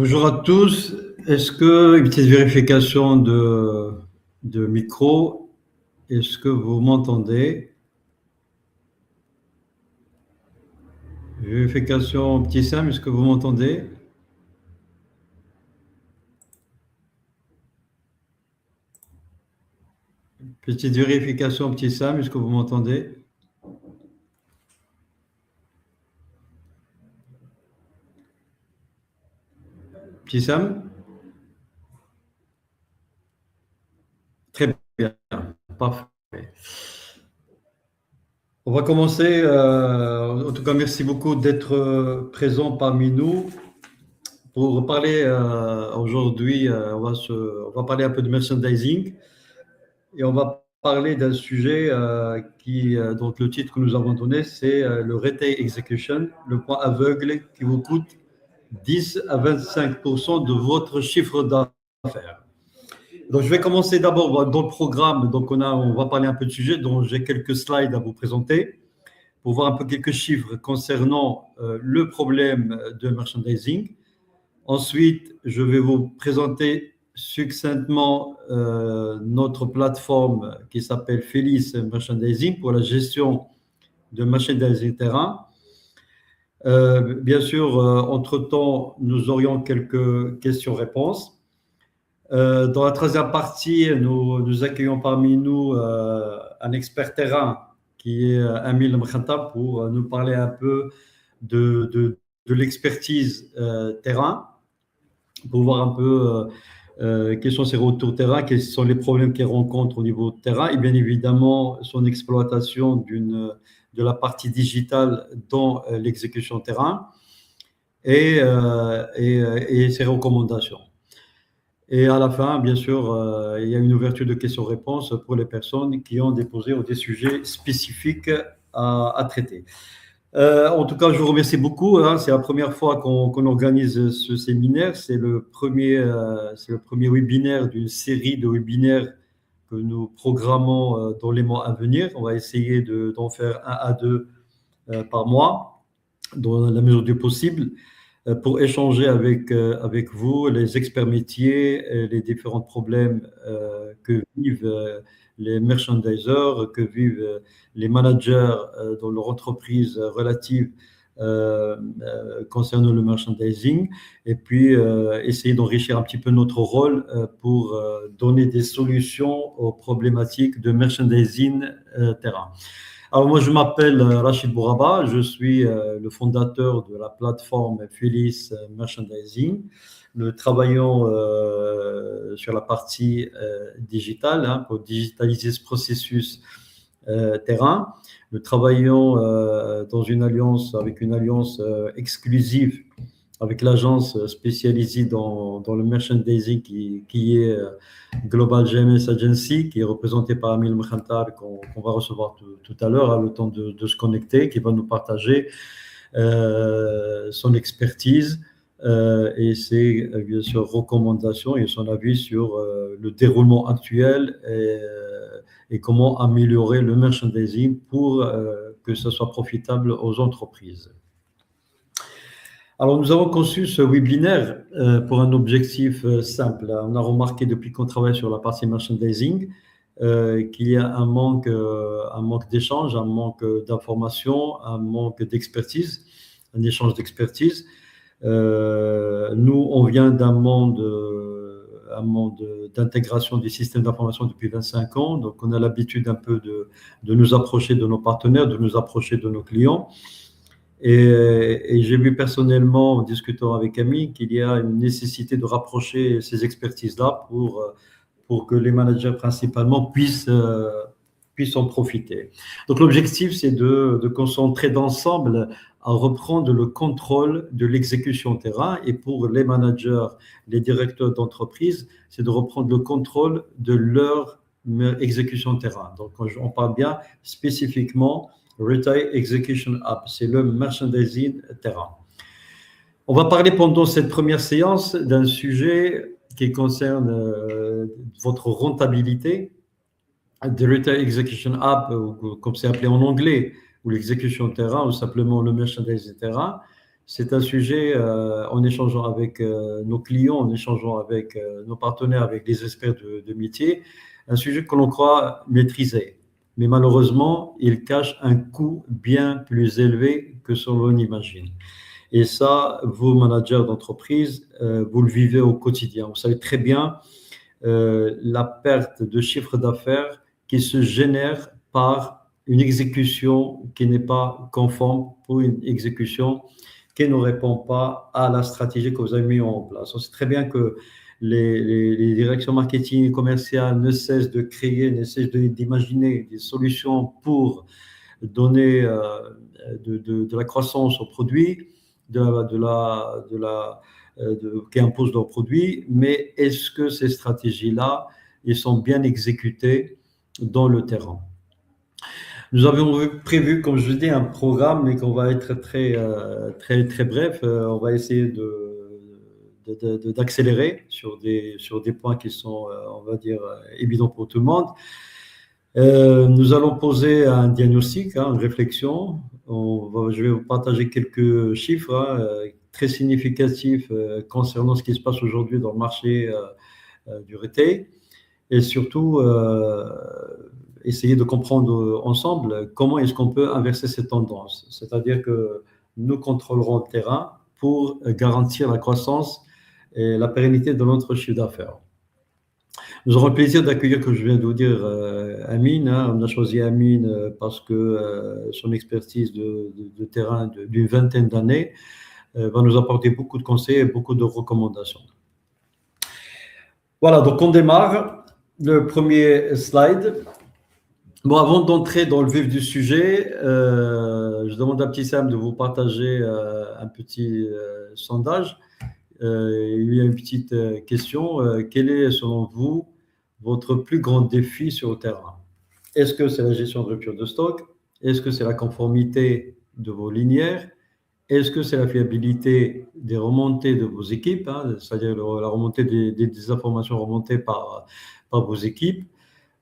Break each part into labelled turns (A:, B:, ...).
A: Bonjour à tous. Est-ce que une petite vérification de micro? Est-ce que vous m'entendez? Vérification petit Sam, est-ce que vous m'entendez? Petite vérification petit Sam, est-ce que vous m'entendez? Petit Sam? Très bien, parfait. On va commencer. En tout cas, merci beaucoup d'être présent parmi nous pour parler aujourd'hui. On va parler un peu de merchandising et on va parler d'un sujet donc le titre que nous avons donné, c'est le retail execution, le point aveugle qui vous coûte 10 à 25% de votre chiffre d'affaires. Donc, je vais commencer d'abord dans le programme. Donc, on va parler un peu de sujet, dont j'ai quelques slides à vous présenter pour voir un peu quelques chiffres concernant le problème de merchandising. Ensuite, je vais vous présenter succinctement notre plateforme qui s'appelle Felice Merchandising pour la gestion de merchandising terrain. Bien sûr, entre-temps, nous aurions quelques questions-réponses. Dans la troisième partie, nous accueillons parmi nous un expert terrain qui est Amil Mkhanta pour nous parler un peu de l'expertise terrain, pour voir un peu quels sont ses retours terrain, quels sont les problèmes qu'il rencontre au niveau de terrain et bien évidemment son exploitation de la partie digitale dans l'exécution terrain et ses recommandations. Et à la fin, bien sûr, il y a une ouverture de questions-réponses pour les personnes qui ont déposé des sujets spécifiques à traiter. En tout cas, je vous remercie beaucoup. C'est la première fois qu'on organise ce séminaire. C'est le premier webinaire d'une série de webinaires que nous programmons dans les mois à venir. On va essayer d'en faire 1 à 2 par mois, dans la mesure du possible, pour échanger avec vous, les experts métiers, les différents problèmes que vivent les merchandisers, que vivent les managers dans leur entreprise relative concernant le merchandising, et puis essayer d'enrichir un petit peu notre rôle pour donner des solutions aux problématiques de merchandising terrain. Alors moi, je m'appelle Rachid Bouraba, je suis le fondateur de la plateforme Felice Merchandising. Nous travaillons sur la partie digitale pour digitaliser ce processus terrain. Nous travaillons avec une alliance exclusive avec l'agence spécialisée dans le merchandising qui est Global GMS Agency, qui est représentée par Amil Mkhantar, qu'on va recevoir tout à l'heure, le temps de se connecter, qui va nous partager son expertise et ses bien sûr, recommandations et son avis sur le déroulement actuel et comment améliorer le merchandising pour que ce soit profitable aux entreprises. Alors, nous avons conçu ce webinaire pour un objectif simple. On a remarqué depuis qu'on travaille sur la partie merchandising qu'il y a un manque d'échange, un manque d'information, un manque d'expertise, un échange d'expertise. Nous, on vient d'un monde d'intégration des systèmes d'information depuis 25 ans, donc on a l'habitude un peu de nous approcher de nos partenaires, de nous approcher de nos clients. Et j'ai vu personnellement, en discutant avec Camille, qu'il y a une nécessité de rapprocher ces expertises-là pour que les managers principalement puissent en profiter. Donc l'objectif, c'est de concentrer d'ensemble à reprendre le contrôle de l'exécution terrain, et pour les managers, les directeurs d'entreprise, c'est de reprendre le contrôle de leur exécution terrain. Donc on parle bien spécifiquement Retail Execution App, c'est le merchandising terrain. On va parler pendant cette première séance d'un sujet qui concerne votre rentabilité. The Retail Execution App, ou comme c'est appelé en anglais, ou l'exécution terrain, ou simplement le merchandising terrain, C'est un sujet, en échangeant avec nos clients, en échangeant avec nos partenaires, avec les experts de métier, un sujet que l'on croit maîtriser. Mais malheureusement, il cache un coût bien plus élevé que ce que l'on imagine. Et ça, vous, managers d'entreprise, vous le vivez au quotidien. Vous savez très bien la perte de chiffre d'affaires qui se génère par une exécution qui n'est pas conforme, pour une exécution qui ne répond pas à la stratégie que vous avez mise en place. On sait très bien que les directions marketing et commerciales ne cessent de créer, ne cessent d'imaginer des solutions pour donner de la croissance aux produits, qui imposent leurs produits, mais est-ce que ces stratégies-là, elles sont bien exécutées dans le terrain? Nous avions prévu, comme je dis, un programme, mais qu'on va être très bref. On va essayer d'accélérer sur des points qui sont, on va dire, évidents pour tout le monde. Nous allons poser un diagnostic, une réflexion. Je vais vous partager quelques chiffres très significatifs concernant ce qui se passe aujourd'hui dans le marché du retail, et surtout essayer de comprendre ensemble comment est-ce qu'on peut inverser cette tendance. C'est-à-dire que nous contrôlerons le terrain pour garantir la croissance et la pérennité de notre chiffre d'affaires. Nous aurons le plaisir d'accueillir, comme je viens de vous dire, Amine. On a choisi Amine parce que son expertise de terrain d'une vingtaine d'années va nous apporter beaucoup de conseils et beaucoup de recommandations. Voilà, donc on démarre. Le premier slide. Bon, avant d'entrer dans le vif du sujet, je demande à Abtissam de vous partager un petit sondage. Il y a une petite question. Quel est, selon vous, votre plus grand défi sur le terrain? Est-ce que c'est la gestion de rupture de stock? Est-ce que c'est la conformité de vos linéaires? Est-ce que c'est la fiabilité des remontées de vos équipes, c'est-à-dire la remontée des informations remontées par vos équipes?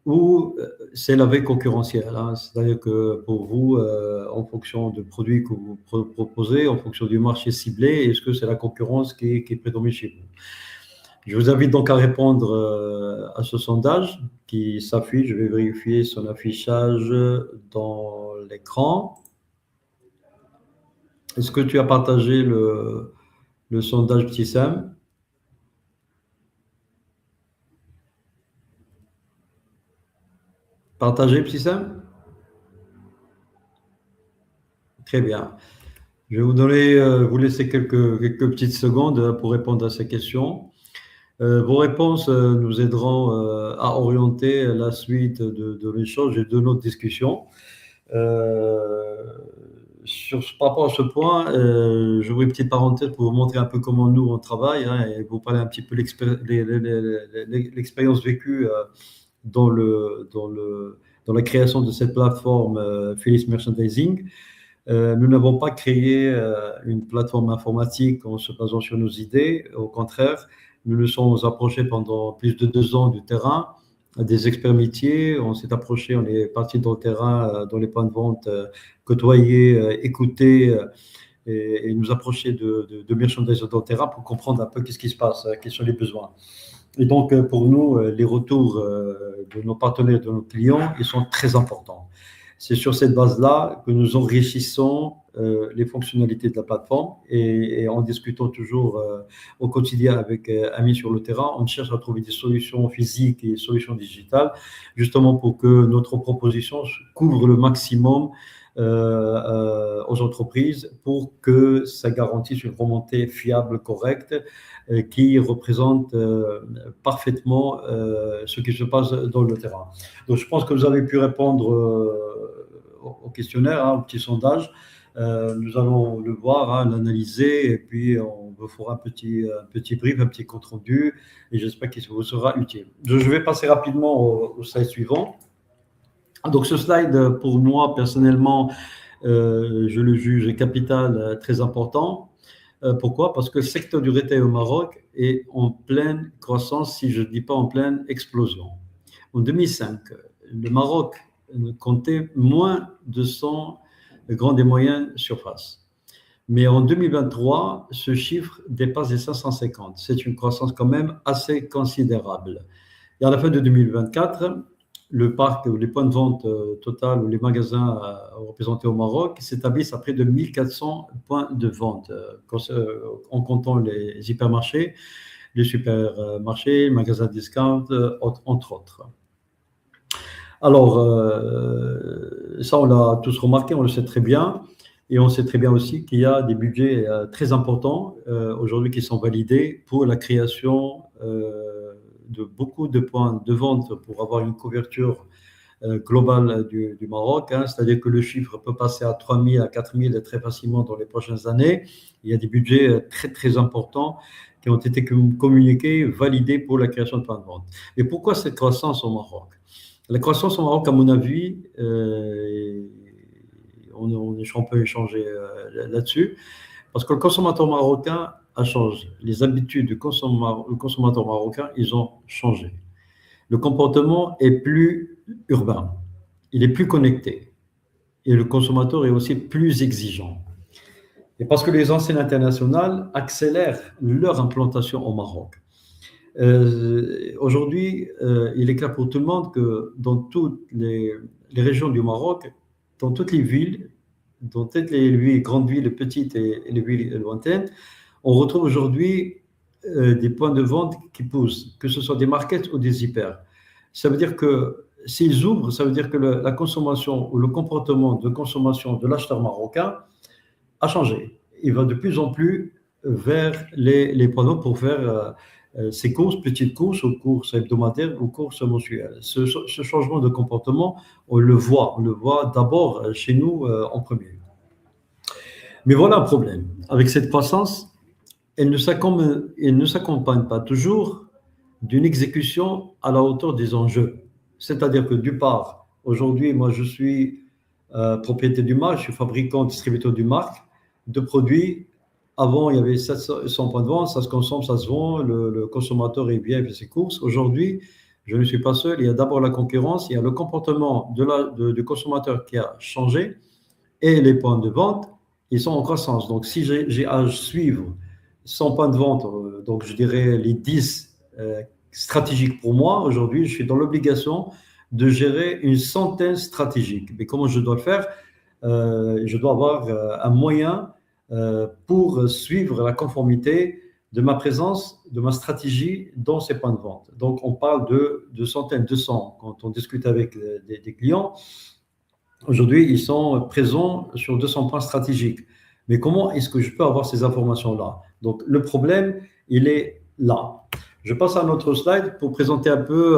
A: Ou c'est la veille concurrentielle, c'est-à-dire que pour vous, en fonction du produit que vous proposez, en fonction du marché ciblé, est-ce que c'est la concurrence qui prédomine chez vous? Je vous invite donc à répondre à ce sondage qui s'affiche. Je vais vérifier son affichage dans l'écran. Est-ce que tu as partagé le sondage, Petit Sam? Partagé, Petit Sam? Très bien. Je vais vous laisser quelques petites secondes pour répondre à ces questions. Vos réponses nous aideront à orienter la suite de l'échange et de notre discussion. Par rapport à ce point, j'ouvre une petite parenthèse pour vous montrer un peu comment nous on travaille et vous parler un petit peu de l'expérience vécue dans la création de cette plateforme Philips Merchandising. Nous n'avons pas créé une plateforme informatique en se basant sur nos idées. Au contraire, nous nous sommes approchés pendant plus de 2 ans du terrain, des experts métiers. On s'est approchés, on est parti dans le terrain, dans les points de vente, côtoyer, écouter et nous approcher de merchandisers dans le terrain pour comprendre un peu qu'est-ce qui se passe, quels sont les besoins. Et donc, pour nous, les retours de nos partenaires, de nos clients, ils sont très importants. C'est sur cette base-là que nous enrichissons les fonctionnalités de la plateforme et en discutant toujours au quotidien avec amis sur le terrain, on cherche à trouver des solutions physiques et des solutions digitales, justement pour que notre proposition couvre le maximum aux entreprises pour que ça garantisse une remontée fiable, correcte, qui représente parfaitement ce qui se passe dans le terrain. Donc, je pense que vous avez pu répondre au questionnaire, au petit sondage. Nous allons le voir, l'analyser, et puis on vous fera un petit brief, un petit compte-rendu, et j'espère qu'il vous sera utile. Je vais passer rapidement au slide suivant. Donc, ce slide, pour moi, personnellement, je le juge capital, très important. Pourquoi? Parce que le secteur du retail au Maroc est en pleine croissance, si je ne dis pas en pleine explosion. En 2005, le Maroc comptait moins de 100 grandes et moyennes surfaces. Mais en 2023, ce chiffre dépasse les 550. C'est une croissance quand même assez considérable. Et à la fin de 2024, le parc, les points de vente total ou les magasins représentés au Maroc s'établissent à près de 1400 points de vente, en comptant les hypermarchés, les supermarchés, les magasins discount, entre autres. Alors, ça, on l'a tous remarqué, on le sait très bien. Et on sait très bien aussi qu'il y a des budgets très importants aujourd'hui qui sont validés pour la création de beaucoup de points de vente pour avoir une couverture globale du Maroc. C'est-à-dire que le chiffre peut passer à 3 000, à 4 000 très facilement dans les prochaines années. Il y a des budgets très, très importants qui ont été communiqués, validés pour la création de points de vente. Mais pourquoi cette croissance au Maroc? La croissance au Maroc, à mon avis, on peut échanger là-dessus, parce que le consommateur marocain a changé. Les habitudes du consommateur marocain, ils ont changé. Le comportement est plus urbain, il est plus connecté, et le consommateur est aussi plus exigeant. Et parce que les enseignes internationales accélèrent leur implantation au Maroc. Aujourd'hui, il est clair pour tout le monde que dans toutes les régions du Maroc, dans toutes les villes, dans toutes les grandes villes petites et les villes lointaines, on retrouve aujourd'hui des points de vente qui poussent, que ce soit des markets ou des hyper. Ça veut dire que s'ils ouvrent, ça veut dire que la consommation ou le comportement de consommation de l'acheteur marocain a changé. Il va de plus en plus vers les points de vente pour faire ses courses, petites courses, ou courses hebdomadaires ou courses mensuelles. Ce changement de comportement, on le voit d'abord chez nous en premier. Mais voilà un problème. Avec cette croissance, elle ne s'accompagne pas toujours d'une exécution à la hauteur des enjeux. C'est-à-dire que d'une part, aujourd'hui, moi je suis propriétaire d'une marque, je suis fabricant, distributeur d'une marque de produits. Avant, il y avait 700 points de vente, ça se consomme, ça se vend, le consommateur est bien, il fait ses courses. Aujourd'hui, je ne suis pas seul, il y a d'abord la concurrence, il y a le comportement du consommateur qui a changé et les points de vente, ils sont en croissance. Donc, si j'ai à suivre 100 points de vente, donc je dirais les 10 stratégiques pour moi, aujourd'hui, je suis dans l'obligation de gérer une centaine stratégique. Mais comment je dois le faire? Je dois avoir un moyen pour suivre la conformité de ma présence, de ma stratégie dans ces points de vente. Donc, on parle de centaines, de cents. Quand on discute avec des clients, aujourd'hui, ils sont présents sur 200 points stratégiques. Mais comment est-ce que je peux avoir ces informations-là? Donc, le problème, il est là. Je passe à un autre slide pour présenter un peu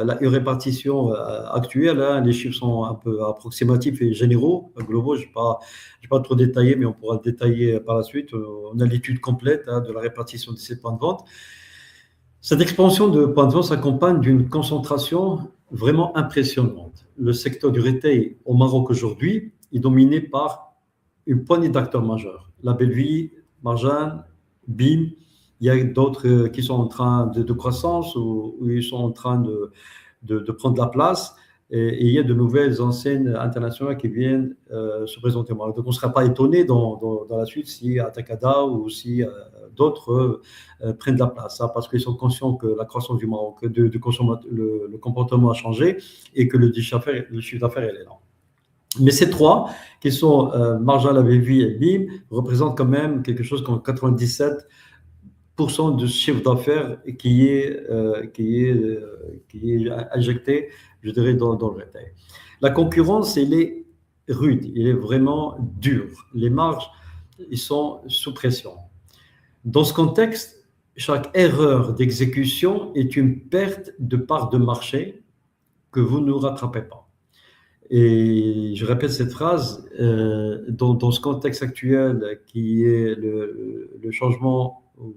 A: la répartition actuelle. Les chiffres sont un peu approximatifs et généraux, globaux. Je ne vais pas trop détailler, mais on pourra le détailler par la suite. On a l'étude complète de la répartition de ces points de vente. Cette expansion de points de vente s'accompagne d'une concentration vraiment impressionnante. Le secteur du retail au Maroc aujourd'hui est dominé par une poignée d'acteurs majeurs. La Bellevie, Marjan, BIM. Il y a d'autres qui sont en train de croissance ou ils sont en train de prendre la place. Et il y a de nouvelles enseignes internationales qui viennent se présenter au Maroc. Donc, on ne sera pas étonné dans la suite si Atacada ou si d'autres prennent la place. Parce qu'ils sont conscients que la croissance du Maroc, le comportement a changé et que le chiffre d'affaires est là. Mais ces trois, qui sont Marjan, La Bellevie et BIM, représentent quand même quelque chose comme 97% de chiffre d'affaires qui est injecté, je dirais, dans le retail. La concurrence, elle est rude, elle est vraiment dure. Les marges, ils sont sous pression. Dans ce contexte, chaque erreur d'exécution est une perte de part de marché que vous ne rattrapez pas. Et je répète cette phrase, dans ce contexte actuel qui est le changement ou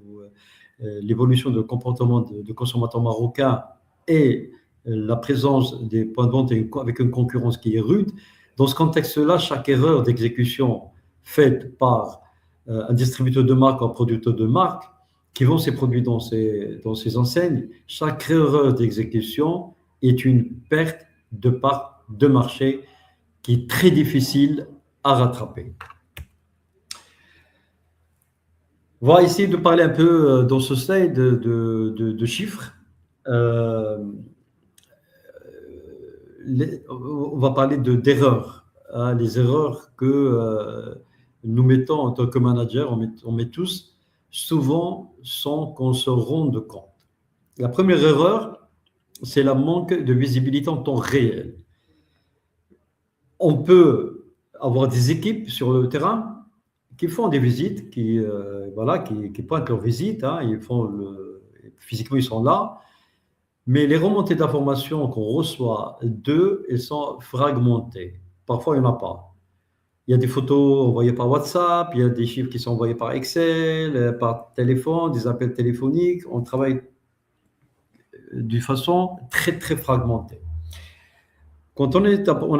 A: l'évolution de comportement de consommateurs marocains et la présence des points de vente avec une concurrence qui est rude, dans ce contexte-là, chaque erreur d'exécution faite par un distributeur de marque ou un producteur de marque qui vend ses produits dans ces enseignes, chaque erreur d'exécution est une perte de part de marché qui est très difficile à rattraper. On va essayer de parler un peu dans ce slide de chiffres. Euh, on va parler d'erreurs, hein, les erreurs que nous mettons en tant que manager, on met tous, souvent sans qu'on se rende compte. La première erreur, c'est la manque de visibilité en temps réel. On peut avoir des équipes sur le terrain qui font des visites, voilà, qui pointent leurs visites, hein, physiquement ils sont là, mais les remontées d'informations qu'on reçoit d'eux, elles sont fragmentées. Parfois, il n'y en a pas. Il y a des photos envoyées par WhatsApp, il y a des chiffres qui sont envoyés par Excel, par téléphone, des appels téléphoniques. On travaille d'une façon très, très fragmentée. Quand on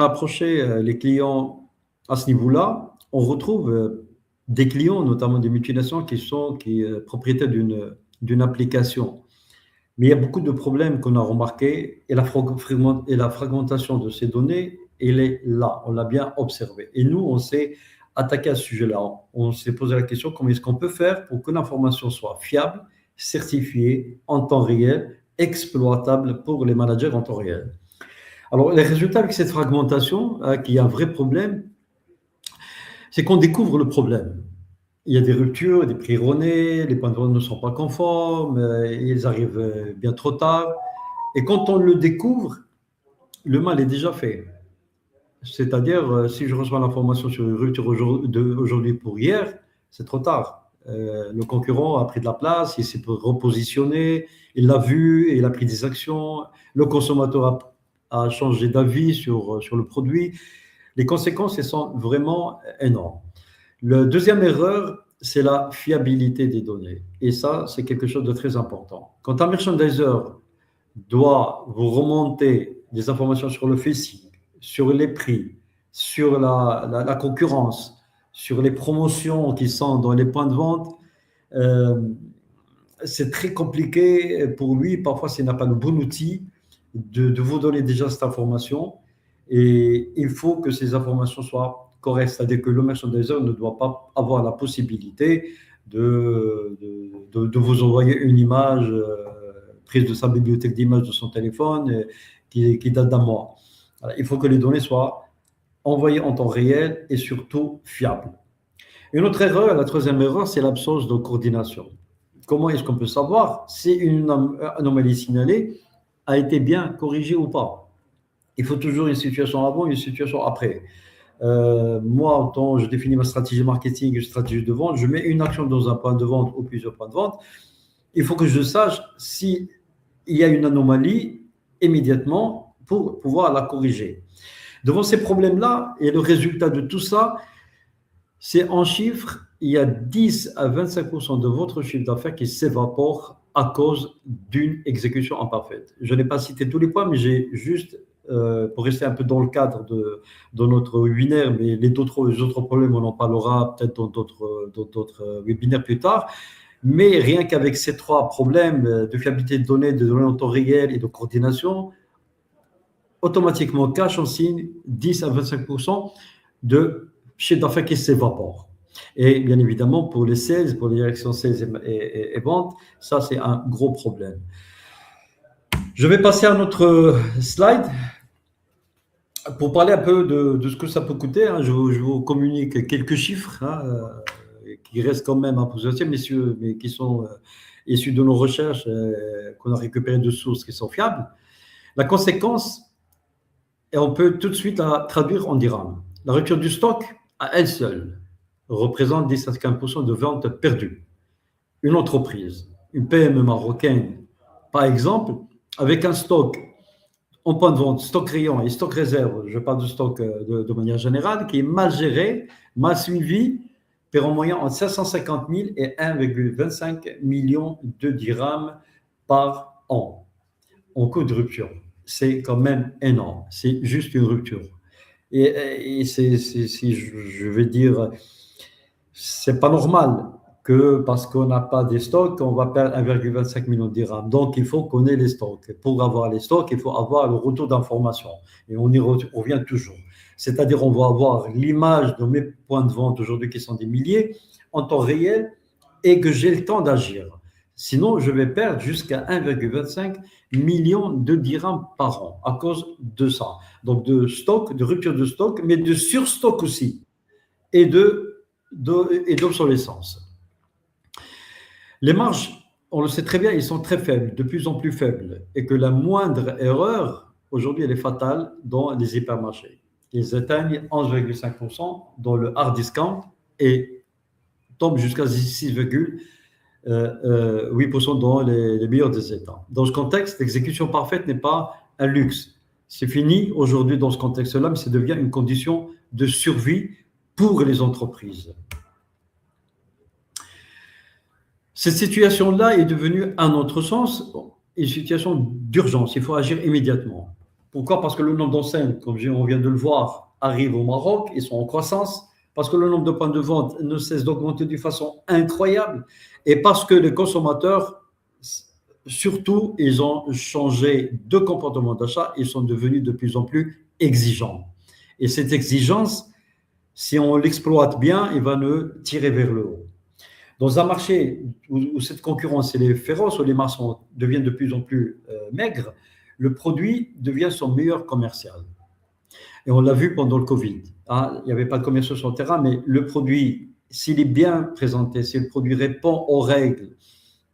A: a approché les clients à ce niveau-là, on retrouve des clients, notamment des multinationales, qui sont propriétaires d'une application. Mais il y a beaucoup de problèmes qu'on a remarqués et la fragmentation de ces données, elle est là, on l'a bien observé. Et nous, on s'est attaqué à ce sujet-là. On s'est posé la question, comment est-ce qu'on peut faire pour que l'information soit fiable, certifiée, en temps réel, exploitable pour les managers en temps réel. Alors, les résultats avec cette fragmentation, qui est un vrai problème, c'est qu'on découvre le problème. Il y a des ruptures, des prix erronés, les points de vente ne sont pas conformes, ils arrivent bien trop tard. Et quand on le découvre, le mal est déjà fait. C'est-à-dire, si je reçois l'information sur une rupture aujourd'hui pour hier, c'est trop tard. Le concurrent a pris de la place, il s'est repositionné, il l'a vu, et il a pris des actions. Le consommateur a changé d'avis sur le produit. Les conséquences, elles sont vraiment énormes. La deuxième erreur, c'est la fiabilité des données. Et ça, c'est quelque chose de très important. Quand un merchandiser doit vous remonter des informations sur le facing, sur les prix, sur la concurrence, sur les promotions qui sont dans les points de vente, euh, c'est très compliqué pour lui. Parfois, s'il n'a pas le bon outil, de vous donner déjà cette information. Et il faut que ces informations soient correctes. C'est-à-dire que le merchandiser ne doit pas avoir la possibilité de vous envoyer une image prise de sa bibliothèque d'images de son téléphone qui date d'un mois. Alors, il faut que les données soient envoyées en temps réel et surtout fiables. Une autre erreur, la troisième erreur, c'est l'absence de coordination. Comment est-ce qu'on peut savoir si une anomalie signalée a été bien corrigée ou pas? Il faut toujours une situation avant et une situation après. Moi, quand je définis ma stratégie marketing et stratégie de vente, je mets une action dans un point de vente ou plusieurs points de vente. Il faut que je sache s'il y a une anomalie immédiatement pour pouvoir la corriger. Devant ces problèmes-là, et le résultat de tout ça, c'est en chiffres, il y a 10 à 25% de votre chiffre d'affaires qui s'évapore à cause d'une exécution imparfaite. Je n'ai pas cité tous les points, mais j'ai juste, pour rester un peu dans le cadre de notre webinaire, mais les autres problèmes, on en parlera peut-être dans d'autres webinaires plus tard. Mais rien qu'avec ces trois problèmes de fiabilité de données en temps réel et de coordination, automatiquement cash en signe 10 à 25% de chiffre d'affaires qui s'évapore. Et bien évidemment, pour les sales, pour les directions sales et ventes, ça c'est un gros problème. Je vais passer à notre slide pour parler un peu de ce que ça peut coûter. Hein. Je vous communique quelques chiffres qui restent quand même à poser, mais qui sont issus de nos recherches qu'on a récupérées de sources qui sont fiables. La conséquence, et on peut tout de suite la traduire en dirhams. La rupture du stock, à elle seule, représente 10 à 15% de ventes perdues. Une entreprise, une PME marocaine, par exemple, avec un stock en point de vente, stock rayon et stock réserve, je parle de stock de manière générale, qui est mal géré, mal suivi, perd en moyenne entre 550 000 et 1,25 million de dirhams par an en coût de rupture. C'est quand même énorme. C'est juste une rupture. Et si je vais dire, c'est pas normal que parce qu'on n'a pas des stocks, on va perdre 1,25 million de dirhams. Donc, il faut qu'on ait les stocks. Pour avoir les stocks, il faut avoir le retour d'information. Et on y revient toujours. C'est-à-dire, on va avoir l'image de mes points de vente aujourd'hui qui sont des milliers en temps réel et que j'ai le temps d'agir. Sinon, je vais perdre jusqu'à 1,25 million de dirhams par an à cause de ça. Donc, de stock, de rupture de stock, mais de surstock aussi et d'obsolescence. Les marges, on le sait très bien, ils sont très faibles, de plus en plus faibles, et que la moindre erreur, aujourd'hui, elle est fatale dans les hypermarchés. Ils atteignent 11,5% dans le hard discount et tombent jusqu'à 6,8% dans les meilleurs des États. Dans ce contexte, l'exécution parfaite n'est pas un luxe. C'est fini aujourd'hui dans ce contexte-là, mais ça devient une condition de survie pour les entreprises. Cette situation-là est devenue, à notre sens, une situation d'urgence. Il faut agir immédiatement. Pourquoi? Parce que le nombre d'enseignes, comme on vient de le voir, arrive au Maroc, ils sont en croissance, parce que le nombre de points de vente ne cesse d'augmenter d'une façon incroyable, et parce que les consommateurs, surtout, ils ont changé de comportement d'achat, ils sont devenus de plus en plus exigeants. Et cette exigence, si on l'exploite bien, il va nous tirer vers le haut. Dans un marché où cette concurrence est féroce, où les marges deviennent de plus en plus maigres, le produit devient son meilleur commercial. Et on l'a vu pendant le Covid. Hein, il n'y avait pas de commerciaux sur le terrain, mais le produit, s'il est bien présenté, si le produit répond aux règles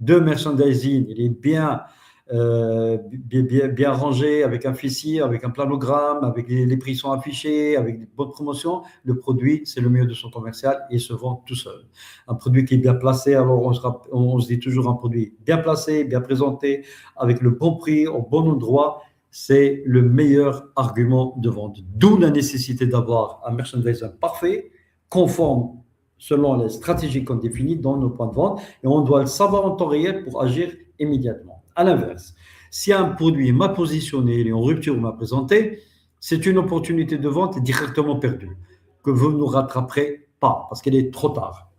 A: de merchandising, il est bien rangé, avec un fichier, avec un planogramme, avec les prix sont affichés, avec des bonnes promotions, le produit, c'est le mieux de son commercial et il se vend tout seul. Un produit qui est bien placé, alors on se dit toujours un produit bien placé, bien présenté, avec le bon prix, au bon endroit, c'est le meilleur argument de vente. D'où la nécessité d'avoir un merchandising parfait, conforme selon les stratégies qu'on définit dans nos points de vente, et on doit le savoir en temps réel pour agir immédiatement. À l'inverse, si un produit est mal positionné, il est en rupture ou mal présenté, c'est une opportunité de vente directement perdue, que vous ne rattraperez pas, parce qu'elle est trop tard.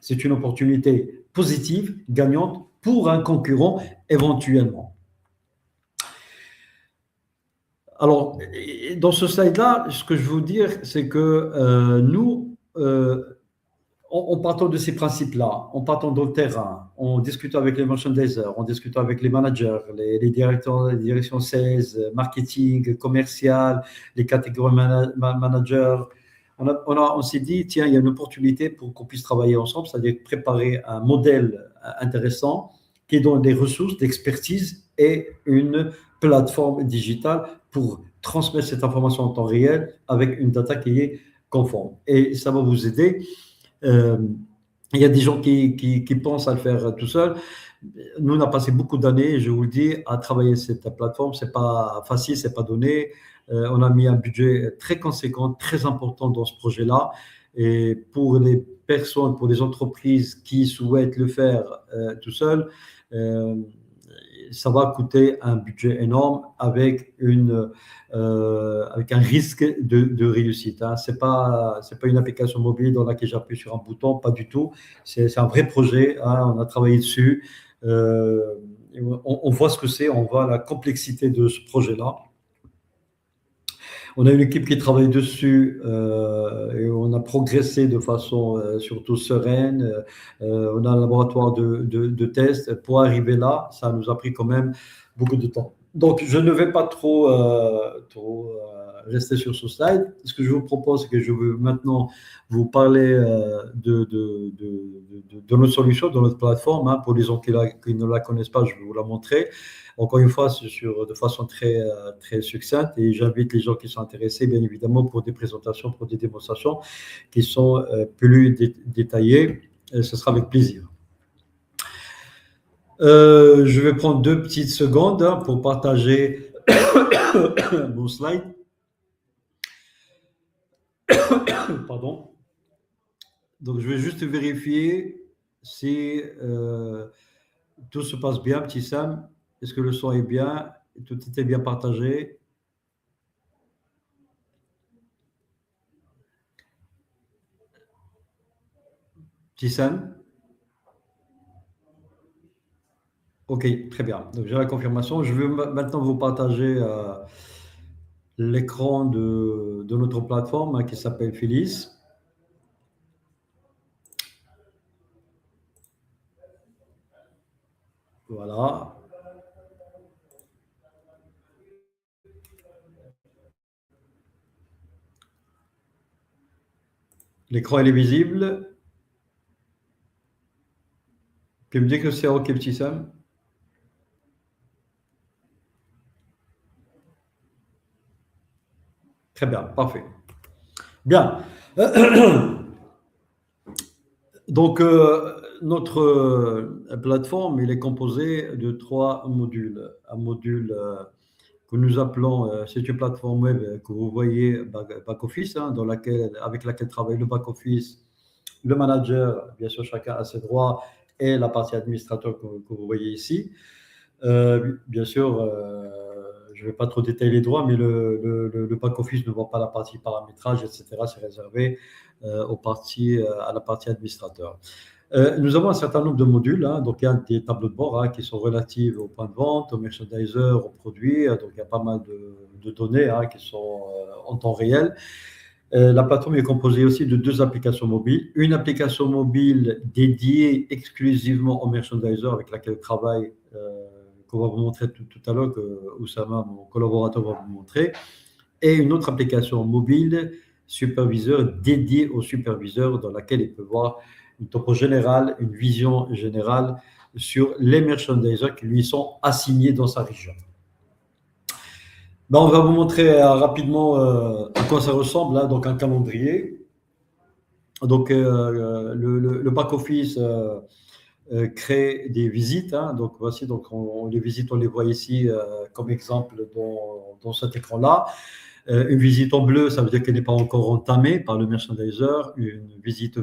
A: C'est une opportunité positive, gagnante, pour un concurrent éventuellement. Alors, dans ce slide-là, ce que je veux vous dire, c'est que nous, en partant de ces principes-là, en partant dans le terrain, en discutant avec les merchandisers, en discutant avec les managers, les directions sales, marketing, commercial, les catégories managers, on s'est dit, tiens, il y a une opportunité pour qu'on puisse travailler ensemble, c'est-à-dire préparer un modèle intéressant qui donne des ressources d'expertise et une plateforme digitale pour transmettre cette information en temps réel avec une data qui est conforme. Et ça va vous aider. Il y a des gens qui pensent à le faire tout seul. Nous, on a passé beaucoup d'années, je vous le dis, à travailler cette plateforme. C'est pas facile, c'est pas donné. On a mis un budget très conséquent, très important dans ce projet-là. Et pour les personnes, pour les entreprises qui souhaitent le faire tout seul, ça va coûter un budget énorme avec un risque de réussite. Hein. C'est pas une application mobile dans laquelle j'appuie sur un bouton, pas du tout. C'est un vrai projet. Hein. On a travaillé dessus. On voit ce que c'est, on voit la complexité de ce projet-là. On a une équipe qui travaille dessus et on a progressé de façon surtout sereine. On a un laboratoire de tests. Pour arriver là, ça nous a pris quand même beaucoup de temps. Donc, je ne vais pas trop rester sur ce slide. Ce que je vous propose, c'est que je veux maintenant vous parler de notre solution, de notre plateforme. Hein. Pour les gens qui ne la connaissent pas, je vais vous la montrer. Encore une fois, c'est de façon très succincte et j'invite les gens qui sont intéressés, bien évidemment, pour des présentations, pour des démonstrations qui sont plus détaillées. Et ce sera avec plaisir. Je vais prendre 2 petites secondes hein, pour partager mon slide. Pardon. Donc, je vais juste vérifier si tout se passe bien, petit Sam. Est-ce que le son est bien? Tout était bien partagé? Petit Sam? Ok, très bien. Donc, j'ai la confirmation. Je vais maintenant vous partager l'écran de notre plateforme hein, qui s'appelle Phyllis. Voilà. L'écran, il est visible. Tu me dis que c'est OK, petit Sam? Très bien, parfait. Bien. Donc, notre plateforme, il est composée de trois modules. Un module que nous appelons, c'est une plateforme web que vous voyez back-office, hein, avec laquelle travaille le back-office, le manager, bien sûr, chacun a ses droits, et la partie administrateur que vous voyez ici. Bien sûr, je ne vais pas trop détailler les droits, mais le back-office ne voit pas la partie paramétrage, etc. C'est réservé à la partie administrateur. Nous avons un certain nombre de modules, hein, donc il y a des tableaux de bord, hein, qui sont relatifs au point de vente, au merchandiser, aux produits, donc il y a pas mal de données, hein, qui sont en temps réel. La plateforme est composée aussi de deux applications mobiles. Une application mobile dédiée exclusivement au merchandiser avec laquelle je travaille, qu'on va vous montrer tout à l'heure, que Oussama, mon collaborateur, va vous montrer. Et une autre application mobile superviseur dédiée au superviseur dans laquelle il peut voir une topo générale, une vision générale sur les merchandisers qui lui sont assignés dans sa région. Ben, on va vous montrer rapidement à quoi ça ressemble, hein, donc un calendrier. Donc, le back-office crée des visites, hein, donc voici, donc les visites, on les voit ici comme exemple dans cet écran-là. Une visite en bleu, ça veut dire qu'elle n'est pas encore entamée par le merchandiser. Une visite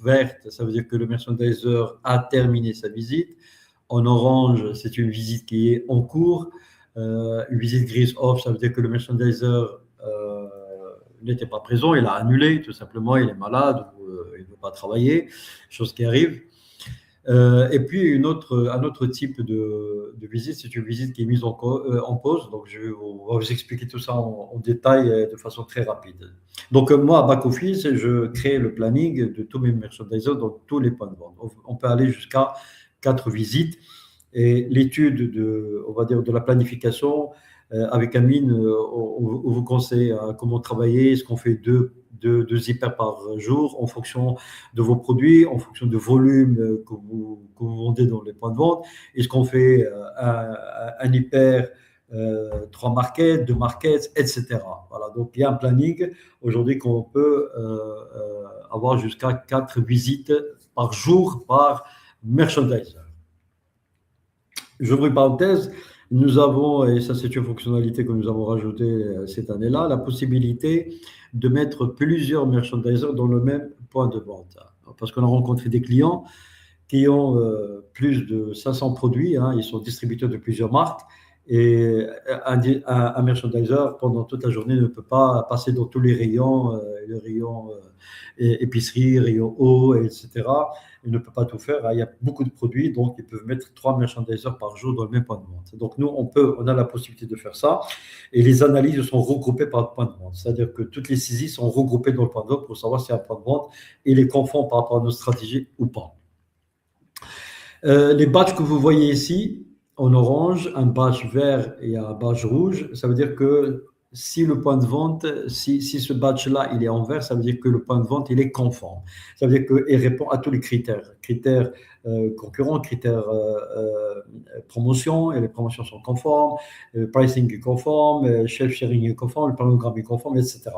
A: verte, ça veut dire que le merchandiser a terminé sa visite. En orange, c'est une visite qui est en cours. Une visite grise off, ça veut dire que le merchandiser n'était pas présent, il a annulé, tout simplement, il est malade ou il ne veut pas travailler, chose qui arrive. Et puis un autre type de visite, c'est une visite qui est mise en pause. Donc, on va vous expliquer tout ça en détail de façon très rapide. Donc, moi, à back-office, je crée le planning de tous mes merchandisers dans tous les points de vente. On peut aller jusqu'à 4 visites. Et l'étude on va dire, de la planification, avec Amine, on vous conseille comment travailler, est-ce qu'on fait deux zippers par jour en fonction de vos produits, en fonction du volume que vous vendez dans les points de vente. Est-ce qu'on fait un hyper, 3 markets, 2 markets, etc. Voilà, donc il y a un planning aujourd'hui qu'on peut avoir jusqu'à 4 visites par jour par merchandiser. J'ouvre une parenthèse, nous avons, et ça c'est une fonctionnalité que nous avons rajoutée cette année-là, la possibilité de mettre plusieurs merchandisers dans le même point de vente. Parce qu'on a rencontré des clients qui ont plus de 500 produits, hein, ils sont distributeurs de plusieurs marques, et un merchandiser, pendant toute la journée, ne peut pas passer dans tous les rayons épicerie, rayons eau, etc. Il ne peut pas tout faire, hein. Il y a beaucoup de produits, donc ils peuvent mettre 3 merchandisers par jour dans le même point de vente. Donc nous, on a la possibilité de faire ça, et les analyses sont regroupées par point de vente. C'est-à-dire que toutes les saisies sont regroupées dans le point de vente pour savoir si un point de vente est les conforme par rapport à nos stratégies ou pas. Les badges que vous voyez ici, en orange, un badge vert et un badge rouge, ça veut dire que si le point de vente, si ce badge-là, il est en vert, ça veut dire que le point de vente, il est conforme. Ça veut dire qu'il répond à tous les critères. Critères concurrents, critères promotion, et les promotions sont conformes, pricing est conforme, shelf sharing est conforme, le planogramme est conforme, etc.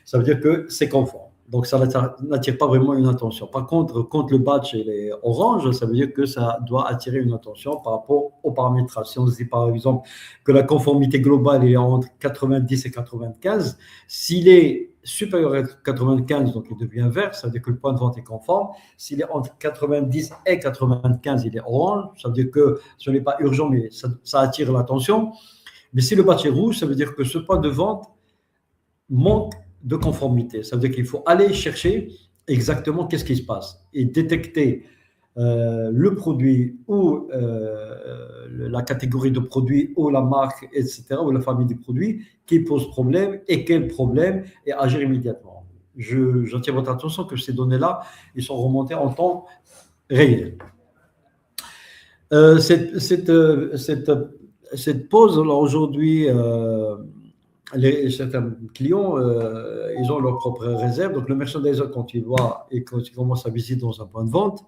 A: Ça veut dire que c'est conforme. Donc, ça n'attire pas vraiment une attention. Par contre, quand le badge est orange, ça veut dire que ça doit attirer une attention par rapport au paramétrage. Si on se dit, par exemple, que la conformité globale est entre 90 et 95, s'il est supérieur à 95, donc il devient vert, ça veut dire que le point de vente est conforme. S'il est entre 90 et 95, il est orange, ça veut dire que ce n'est pas urgent, mais ça attire l'attention. Mais si le badge est rouge, ça veut dire que ce point de vente manque de conformité. Ça veut dire qu'il faut aller chercher exactement qu'est-ce qui se passe et détecter le produit ou la catégorie de produits ou la marque, etc., ou la famille des produits qui pose problème et quel problème, et agir immédiatement. J'attire votre attention que ces données-là, ils sont remontées en temps réel. Cette pause, alors aujourd'hui, certains clients, ils ont leur propre réserve. Donc, le merchandiser, quand il voit et quand il commence sa visite dans un point de vente,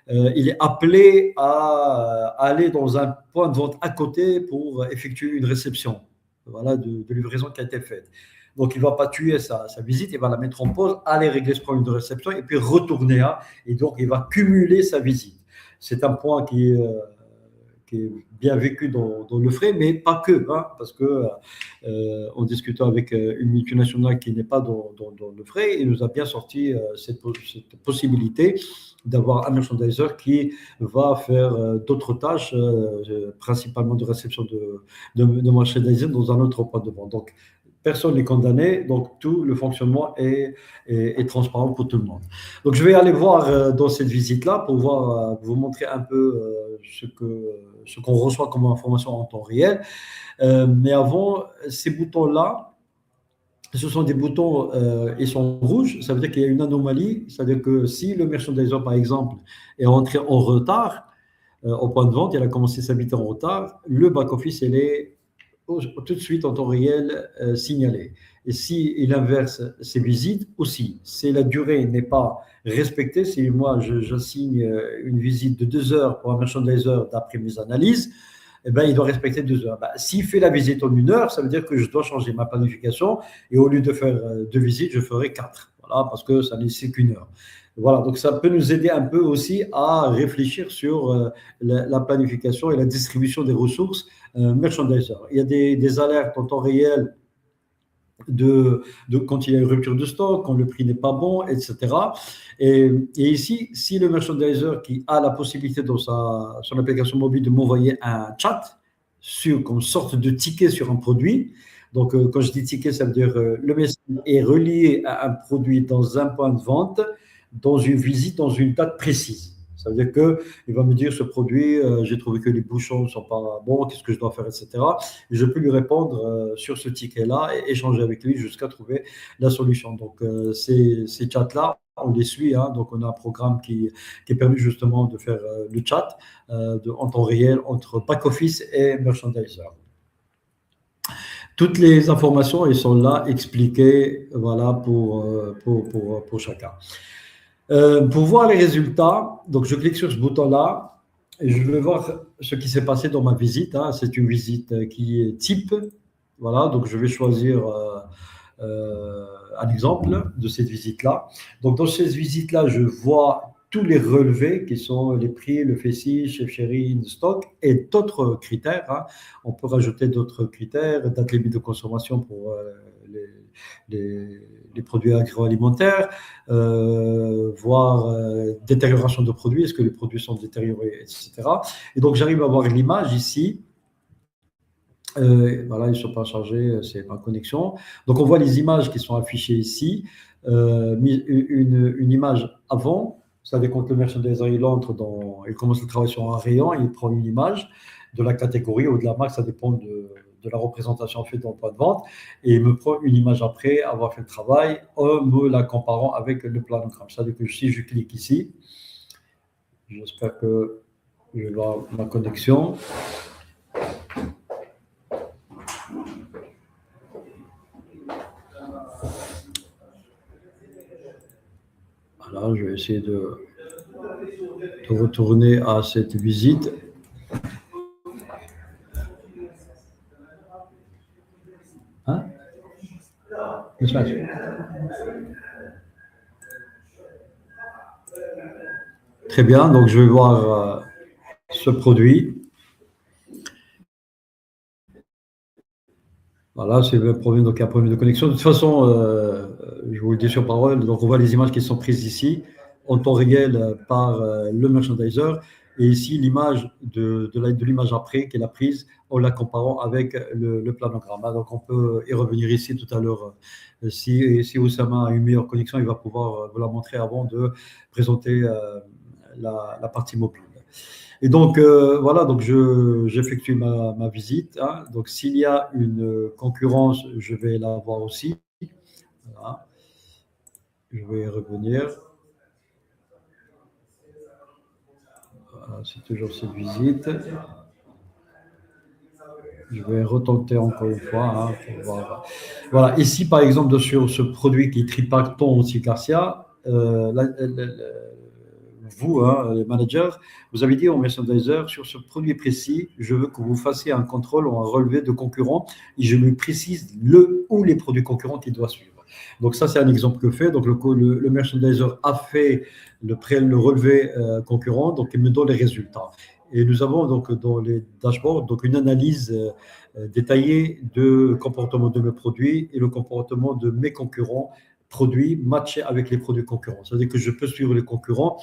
A: il est appelé à aller dans un point de vente à côté pour effectuer une réception, voilà, de livraison qui a été faite. Donc, il ne va pas tuer sa visite, il va la mettre en pause, aller régler ce problème de réception et puis retourner. Et donc, il va cumuler sa visite. C'est un point qui est bien vécu dans le frais, mais pas que, hein, parce que en discutant avec une multinationale qui n'est pas dans le frais, il nous a bien sorti cette possibilité d'avoir un merchandiser qui va faire d'autres tâches, principalement de réception de merchandising dans un autre point de vente. Donc, personne n'est condamné, donc tout le fonctionnement est transparent pour tout le monde. Donc, je vais aller voir dans cette visite-là pour vous montrer un peu ce qu'on reçoit comme information en temps réel. Mais avant, ces boutons-là, ce sont des boutons, ils sont rouges, ça veut dire qu'il y a une anomalie, c'est-à-dire que si le merchandiser, par exemple, est entré en retard au point de vente, il a commencé sa visite en retard, le back-office, il est tout de suite en temps réel signalé. Et s'il inverse ses visites aussi, si la durée n'est pas respectée, si moi j'assigne une visite de 2 heures pour un merchandiser d'après mes analyses, eh ben, il doit respecter 2 heures. Ben, s'il fait la visite en 1 heure, ça veut dire que je dois changer ma planification et au lieu de faire 2 visites, je ferai 4. Voilà, parce que ça n'est qu'1 heure. Voilà, donc ça peut nous aider un peu aussi à réfléchir sur la planification et la distribution des ressources merchandiser. Il y a des alertes en temps réel quand il y a une rupture de stock, quand le prix n'est pas bon, etc. Et ici, si le merchandiser qui a la possibilité dans son application mobile de m'envoyer un chat comme sorte de ticket sur un produit, donc quand je dis ticket, ça veut dire le message est relié à un produit dans un point de vente, dans une visite, dans une date précise. Ça veut dire qu'il va me dire ce produit, j'ai trouvé que les bouchons ne sont pas bons, qu'est-ce que je dois faire, etc. Et je peux lui répondre sur ce ticket-là et échanger avec lui jusqu'à trouver la solution. Donc, ces chats-là, on les suit. Hein, donc, on a un programme qui permet justement de faire le chat en temps réel entre back-office et merchandiser. Toutes les informations, elles sont là expliquées voilà, pour chacun. Pour voir les résultats, donc je clique sur ce bouton-là et je vais voir ce qui s'est passé dans ma visite. Hein. C'est une visite qui est type. Voilà, donc je vais choisir un exemple de cette visite-là. Donc dans cette visite-là, je vois tous les relevés qui sont les prix, le FECI, chef chéri, in stock et d'autres critères. Hein. On peut rajouter d'autres critères, date limite de consommation pour les produits agroalimentaires, voir détérioration de produits, est-ce que les produits sont détériorés, etc. Et donc j'arrive à voir l'image ici. Voilà, ils ne sont pas chargés, c'est ma connexion. Donc on voit les images qui sont affichées ici. Une image avant, c'est-à-dire quand le merchandiser il commence le travail sur un rayon, il prend une image de la catégorie ou de la marque, ça dépend de la représentation faite dans le point de vente, et il me prend une image après avoir fait le travail, en me la comparant avec le planogramme. C'est-à-dire que si je clique ici, j'espère que je vais voir ma connexion. Voilà, je vais essayer de retourner à cette visite. Hein? Très bien, donc je vais voir ce produit. Voilà, c'est le problème, donc il y a un problème de connexion. De toute façon, je vous le dis sur parole, donc on voit les images qui sont prises ici en temps réel par le merchandiser. Et ici, l'image de l'image après qui est la prise en la comparant avec le planogramme. Donc on peut y revenir ici tout à l'heure. Si Oussama a une meilleure connexion, il va pouvoir vous la montrer avant de présenter la partie mobile. Et donc, voilà, donc j'effectue ma visite. Hein. Donc, s'il y a une concurrence, je vais la voir aussi. Voilà. Je vais revenir. c'est toujours cette visite. Je vais retenter encore une fois, hein, pour voir. Voilà, ici par exemple sur ce produit qui est Tripacton Cicarcia, vous, hein, les managers, vous avez dit au merchandiser, sur ce produit précis, je veux que vous fassiez un contrôle ou un relevé de concurrents et je lui précise le ou les produits concurrents qu'il doit suivre. Donc ça, c'est un exemple que fait. Donc le merchandiser a fait le relevé concurrent, donc il me donne les résultats. Et nous avons donc dans les dashboards donc une analyse détaillée de comportement de mes produits et le comportement de mes concurrents produits matchés avec les produits concurrents. C'est-à-dire que je peux suivre les concurrents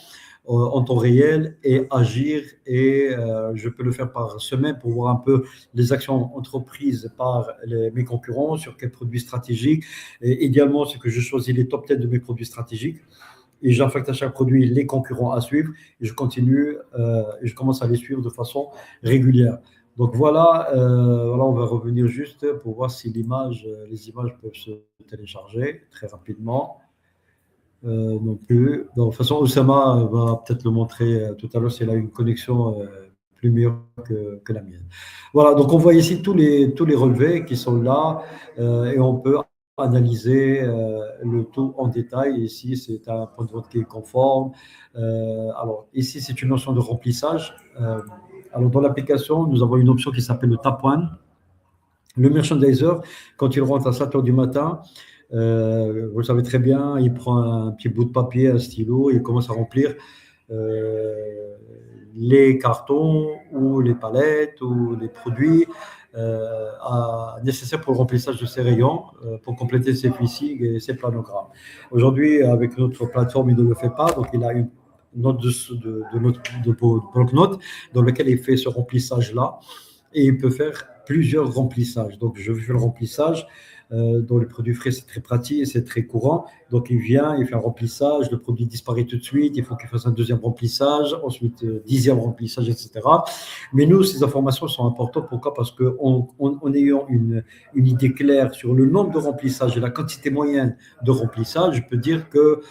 A: en temps réel et agir et je peux le faire par semaine pour voir un peu les actions entreprises par mes concurrents, sur quels produits stratégiques. Et idéalement, c'est que je choisis les top 10 de mes produits stratégiques et j'affecte à chaque produit les concurrents à suivre et je continue et je commence à les suivre de façon régulière. Donc voilà, on va revenir juste pour voir si les images peuvent se télécharger très rapidement. Non plus. De toute façon, Oussama va peut-être le montrer tout à l'heure s'il a une connexion plus meilleure que la mienne. Voilà, donc on voit ici tous les relevés qui sont là et on peut analyser le tout en détail. Ici, c'est un point de vente qui est conforme. Alors, ici, c'est une notion de remplissage. Alors, dans l'application, nous avons une option qui s'appelle le Tap One. Le merchandiser, quand il rentre à 7 heures du matin, vous le savez très bien, il prend un petit bout de papier, un stylo, et il commence à remplir les cartons ou les palettes ou les produits nécessaires pour le remplissage de ses rayons, pour compléter ses fishing et ses planogrammes. Aujourd'hui, avec notre plateforme, il ne le fait pas, donc il a une note de bloc-notes dans lequel il fait ce remplissage-là et il peut faire plusieurs remplissages. Donc, je fais le remplissage. Dans les produits frais, c'est très pratique et c'est très courant. Donc, il vient, il fait un remplissage, le produit disparaît tout de suite, il faut qu'il fasse un deuxième remplissage, ensuite dixième remplissage, etc. Mais nous, ces informations sont importantes. Pourquoi? Parce qu'en ayant une idée claire sur le nombre de remplissages et la quantité moyenne de remplissage, je peux dire que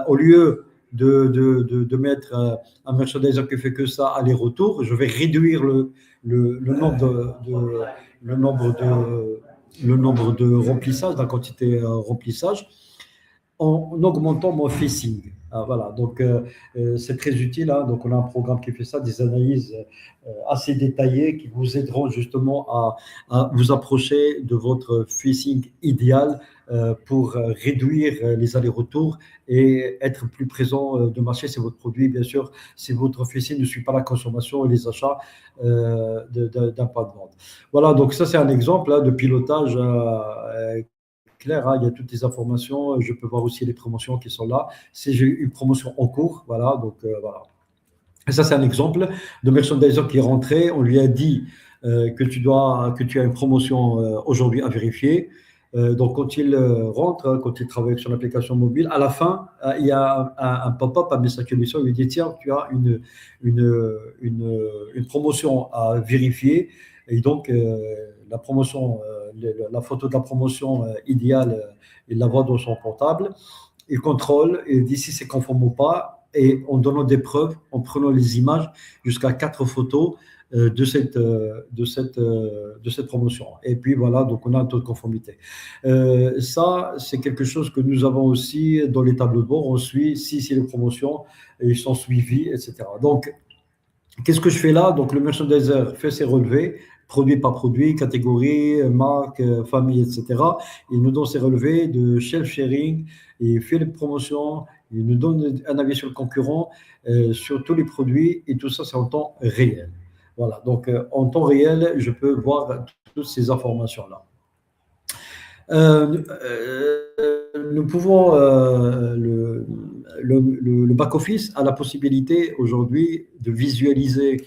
A: au lieu de mettre un merchandiser qui fait que ça aller-retour, je vais réduire le nombre de remplissage, la quantité remplissage, en augmentant mon facing. Voilà, donc c'est très utile. Hein. Donc on a un programme qui fait ça, des analyses assez détaillées qui vous aideront justement à vous approcher de votre facing idéal pour réduire les allers-retours et être plus présent de marché sur votre produit, bien sûr, si votre facing ne suit pas la consommation et les achats d'un point de vente. Voilà, donc ça c'est un exemple de pilotage clair, hein, il y a toutes les informations. Je peux voir aussi les promotions qui sont là. Si j'ai une promotion en cours, voilà, donc voilà. Et ça, c'est un exemple de merchandiser qui est rentré. On lui a dit que tu as une promotion aujourd'hui à vérifier. Donc, quand il rentre, quand il travaille sur l'application mobile, à la fin, il y a un pop-up, un message qui lui dit tiens, tu as une promotion à vérifier. Et donc, la promotion, la photo de la promotion idéale, il la voit dans son portable. Il contrôle et dit si c'est conforme ou pas. Et en donnant des preuves, en prenant les images, jusqu'à 4 photos de cette promotion. Et puis voilà, donc on a un taux de conformité. Ça, c'est quelque chose que nous avons aussi dans les tableaux de bord. On suit si les promotions, ils sont suivis, etc. Donc, qu'est-ce que je fais là? Donc, le merchandiser fait ses relevés, produit par produit, catégorie, marque, famille, etc. Il nous donne ses relevés de shelf sharing, il fait les promotions, il nous donne un avis sur le concurrent, sur tous les produits, et tout ça, c'est en temps réel. Voilà, donc en temps réel, je peux voir toutes ces informations-là. Nous pouvons, le back-office a la possibilité aujourd'hui de visualiser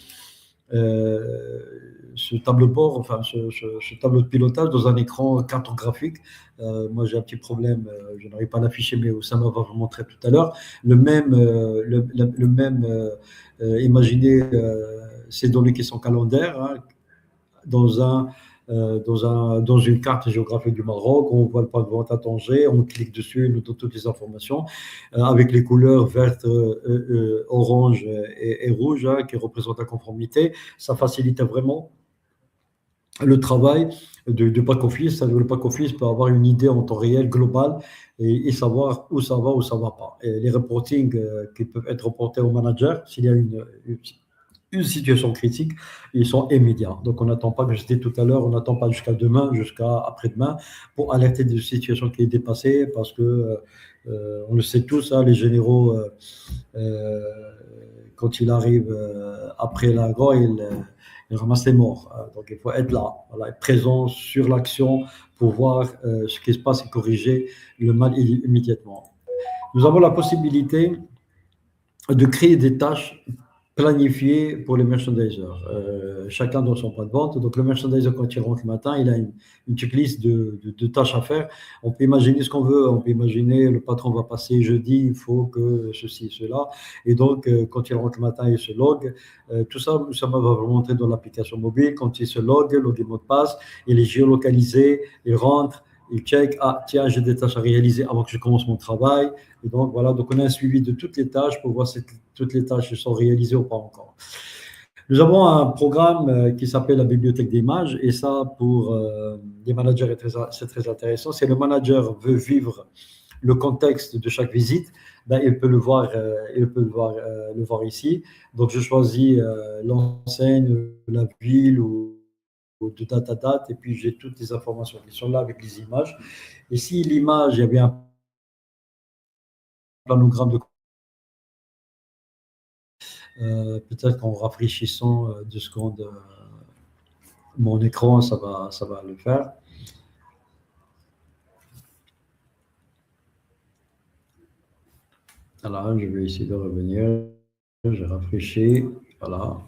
A: ce tableau de bord, enfin ce tableau de pilotage dans un écran cartographique. Moi, j'ai un petit problème, je n'arrive pas à l'afficher, mais Oussama va vous montrer tout à l'heure. Imaginez ces données qui sont calendaires, hein, dans un dans une carte géographique du Maroc. On voit le point de vente à Tanger, on clique dessus, il nous donne toutes les informations avec les couleurs vertes, orange et rouge qui représentent la conformité. Ça facilite vraiment le travail de back office. Le back office peut avoir une idée en temps réel globale et savoir où ça va, où ça va pas. Et les reportings qui peuvent être reportés au manager s'il y a une situation critique, ils sont immédiats. Donc on n'attend pas, comme je disais tout à l'heure, on n'attend pas jusqu'à demain, jusqu'à après-demain pour alerter d'une situation qui est dépassée parce que on le sait tous, hein, les généraux, quand ils arrivent après la guerre, ils ramassent les morts. Donc il faut être là, voilà, être présent sur l'action pour voir ce qui se passe et corriger le mal immédiatement. Nous avons la possibilité de créer des tâches planifiées pour les merchandisers, chacun dans son point de vente. Donc le merchandiser, quand il rentre le matin, il a une checklist de tâches à faire. On peut imaginer ce qu'on veut, on peut imaginer le patron va passer jeudi, il faut que ceci, cela. Et donc quand il rentre le matin, il se log. Tout ça va vous montrer dans l'application mobile. Quand il se log mot de passe, il est géolocalisé, il rentre, il check, ah tiens, j'ai des tâches à réaliser avant que je commence mon travail. Et donc voilà, donc on a un suivi de toutes les tâches pour voir si toutes les tâches sont réalisées ou pas encore. Nous avons un programme qui s'appelle la bibliothèque d'images et ça pour les managers c'est très intéressant. Si le manager veut vivre le contexte de chaque visite, ben, il peut le voir, le voir ici. Donc je choisis l'enseigne, la ville ou de date à date et puis j'ai toutes les informations qui sont là avec les images. Et si l'image, il y avait un planogramme de peut-être qu'en rafraîchissant 2 secondes mon écran, ça va le faire. Voilà, je vais essayer de revenir. J'ai rafraîchi. Voilà.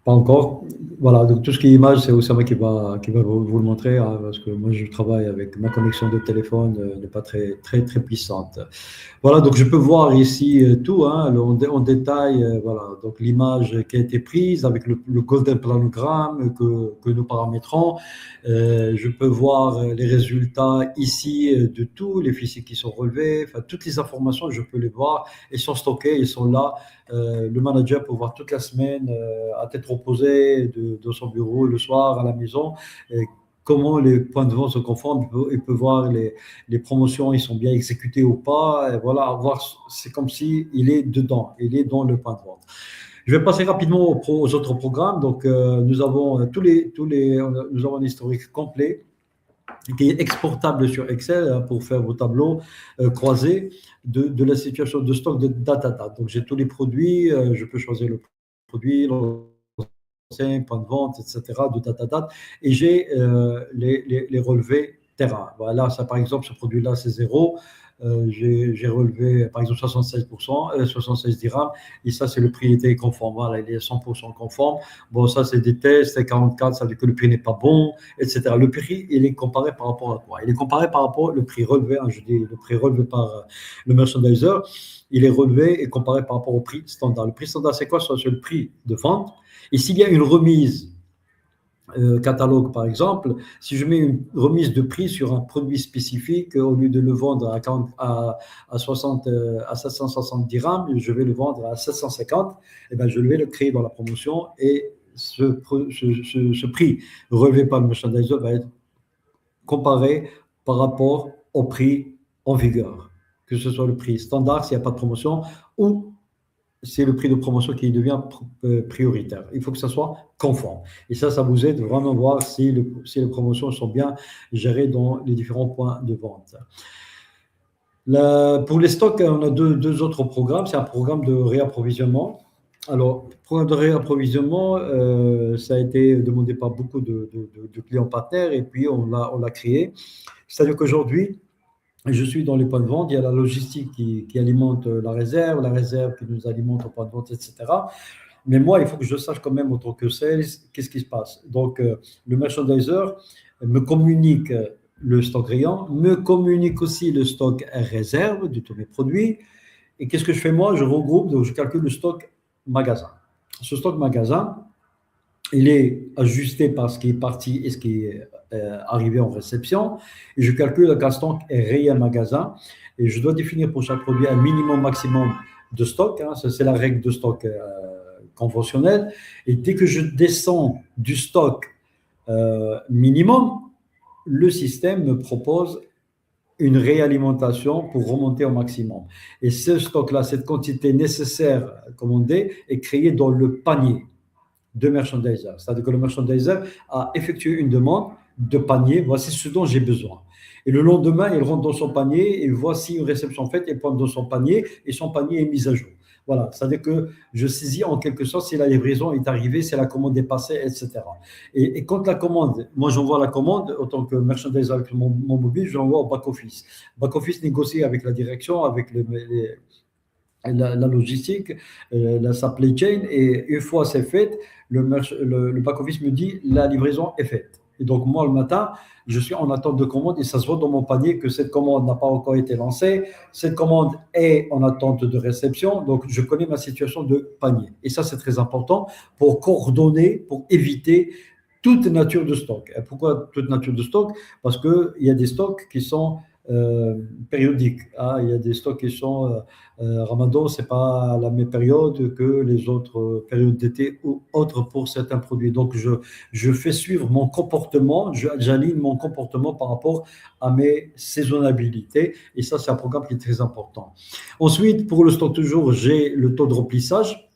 A: Pas encore. Voilà, donc tout ce qui est image, c'est Oussama qui va vous le montrer, hein, parce que moi je travaille avec ma connexion de téléphone n'est pas très puissante. Voilà, donc je peux voir ici tout, hein, en détail, voilà, donc l'image qui a été prise avec le golden planogramme que nous paramétrons. Je peux voir les résultats ici de tous les fichiers qui sont relevés, enfin toutes les informations, je peux les voir, elles sont stockées, ils sont là. Le manager peut voir toute la semaine à tête reposée de son bureau le soir à la maison. Comment les points de vente se conforment, il peut voir les promotions, ils sont bien exécutés ou pas. Et voilà, c'est comme si il est dedans, il est dans le point de vente. Je vais passer rapidement aux autres programmes. Donc, nous avons nous avons un historique complet qui est exportable sur Excel pour faire vos tableaux croisés de la situation de stock de date à date. Donc, j'ai tous les produits, je peux choisir le produit, point de vente, etc., de date à date, et j'ai les relevés terrain. Voilà, ça, par exemple, ce produit-là, c'est 0. J'ai relevé, par exemple, 76%, 76 dirhams, et ça, c'est le prix était conforme. Voilà, il est 100% conforme. Bon, ça, c'est des tests, c'est 44, ça veut dire que le prix n'est pas bon, etc. Le prix, il est comparé par rapport à quoi? Il est comparé par rapport au prix relevé, hein, je dis le prix relevé par le merchandiser, il est relevé et comparé par rapport au prix standard. Le prix standard, c'est quoi? C'est le prix de vente. Et s'il y a une remise catalogue, par exemple, si je mets une remise de prix sur un produit spécifique, au lieu de le vendre à 760 dirhams, je vais le vendre à 750, et ben je vais le créer dans la promotion et ce prix relevé par le merchandiser va être comparé par rapport au prix en vigueur, que ce soit le prix standard s'il n'y a pas de promotion ou c'est le prix de promotion qui devient prioritaire. Il faut que ça soit conforme. Et ça vous aide vraiment à voir si les promotions sont bien gérées dans les différents points de vente. Pour les stocks, on a deux autres programmes. C'est un programme de réapprovisionnement. Alors, le programme de réapprovisionnement, ça a été demandé par beaucoup de clients partenaires et puis on l'a créé. C'est-à-dire qu'aujourd'hui, je suis dans les points de vente, il y a la logistique qui alimente la réserve qui nous alimente au point de vente, etc. Mais moi, il faut que je sache quand même, en tant que sales, qu'est-ce qui se passe. Donc, le merchandiser me communique le stock rayon, me communique aussi le stock réserve de tous mes produits. Et qu'est-ce que je fais moi? Je regroupe, donc je calcule le stock magasin. Ce stock magasin, il est ajusté par ce qui est parti et ce qui est arrivé en réception. Et je calcule quel stock est réel magasin. Et je dois définir pour chaque produit un minimum maximum de stock. Hein, c'est la règle de stock conventionnelle. Et dès que je descends du stock minimum, le système me propose une réalimentation pour remonter au maximum. Et ce stock-là, cette quantité nécessaire commandée est créée dans le panier de merchandiser. C'est-à-dire que le merchandiser a effectué une demande de panier, voici ce dont j'ai besoin. Et le lendemain, il rentre dans son panier et voici une réception faite, il prend dans son panier et son panier est mis à jour. Voilà, c'est-à-dire que je saisis en quelque sorte si la livraison est arrivée, si la commande est passée, etc. Et quand la commande, moi j'envoie la commande, en tant que merchandiser avec mon mobile, je l'envoie au back-office. Back-office négocie avec la direction, avec la logistique, la supply chain, et une fois c'est fait, le back-office me dit la livraison est faite. Et donc moi le matin, je suis en attente de commande et ça se voit dans mon panier que cette commande n'a pas encore été lancée, cette commande est en attente de réception, donc je connais ma situation de panier. Et ça c'est très important pour coordonner, pour éviter toute nature de stock. Et pourquoi toute nature de stock? Parce qu'il y a des stocks qui sont périodiques. Hein. Il y a des stocks qui sont Ramadan, ce n'est pas la même période que les autres périodes d'été ou autres pour certains produits. Donc, je fais suivre mon comportement, j'aligne mon comportement par rapport à mes saisonnabilités. Et ça, c'est un programme qui est très important. Ensuite, pour le stock toujours, j'ai le taux de remplissage.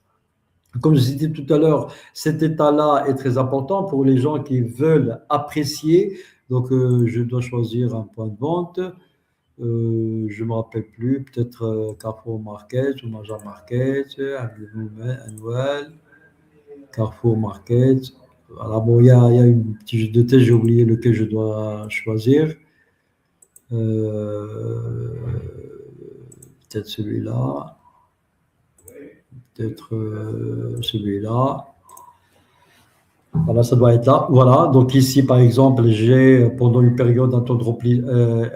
A: Comme je vous ai dit tout à l'heure, cet état-là est très important pour les gens qui veulent apprécier. Donc, je dois choisir un point de vente. Je ne me rappelle plus, peut-être Carrefour Market ou Major Market, Annuel, Carrefour Market. Voilà, bon, il y a une petite jeu de tête, j'ai oublié lequel je dois choisir. Peut-être celui-là. Peut-être celui-là. Voilà, ça doit être là. Voilà, donc ici, par exemple, j'ai pendant une période un taux de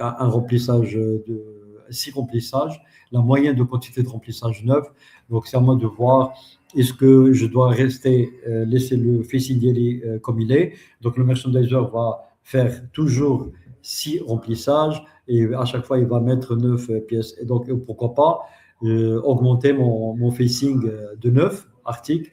A: un remplissage de 6 remplissages, la moyenne de quantité de remplissage 9. Donc, c'est à moi de voir est-ce que je dois rester, laisser le facing daily comme il est. Donc, le merchandiser va faire toujours 6 remplissages et à chaque fois, il va mettre 9 pièces. Et donc, pourquoi pas augmenter mon facing de 9 articles.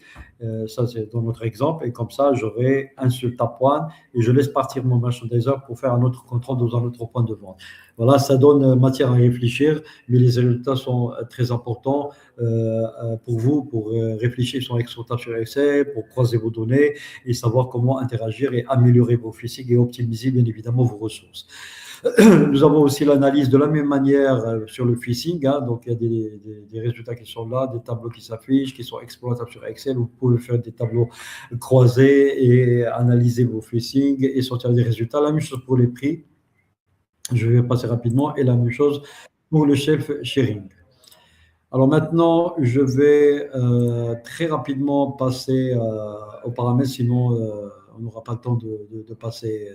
A: Ça, c'est dans notre exemple. Et comme ça, j'aurai un seul tap one et je laisse partir mon merchandiser pour faire un autre contrôle dans un autre point de vente. Voilà, ça donne matière à réfléchir, mais les résultats sont très importants pour vous, pour réfléchir sur l'exploitation sur Excel, pour croiser vos données et savoir comment interagir et améliorer vos physiques et optimiser bien évidemment vos ressources. Nous avons aussi l'analyse de la même manière sur le phishing. Hein, donc, il y a des résultats qui sont là, des tableaux qui s'affichent, qui sont exploitables sur Excel. Vous pouvez faire des tableaux croisés et analyser vos phishing et sortir des résultats. La même chose pour les prix. Je vais passer rapidement. Et la même chose pour le chef sharing. Alors maintenant, je vais très rapidement passer aux paramètres, sinon on n'aura pas le temps de passer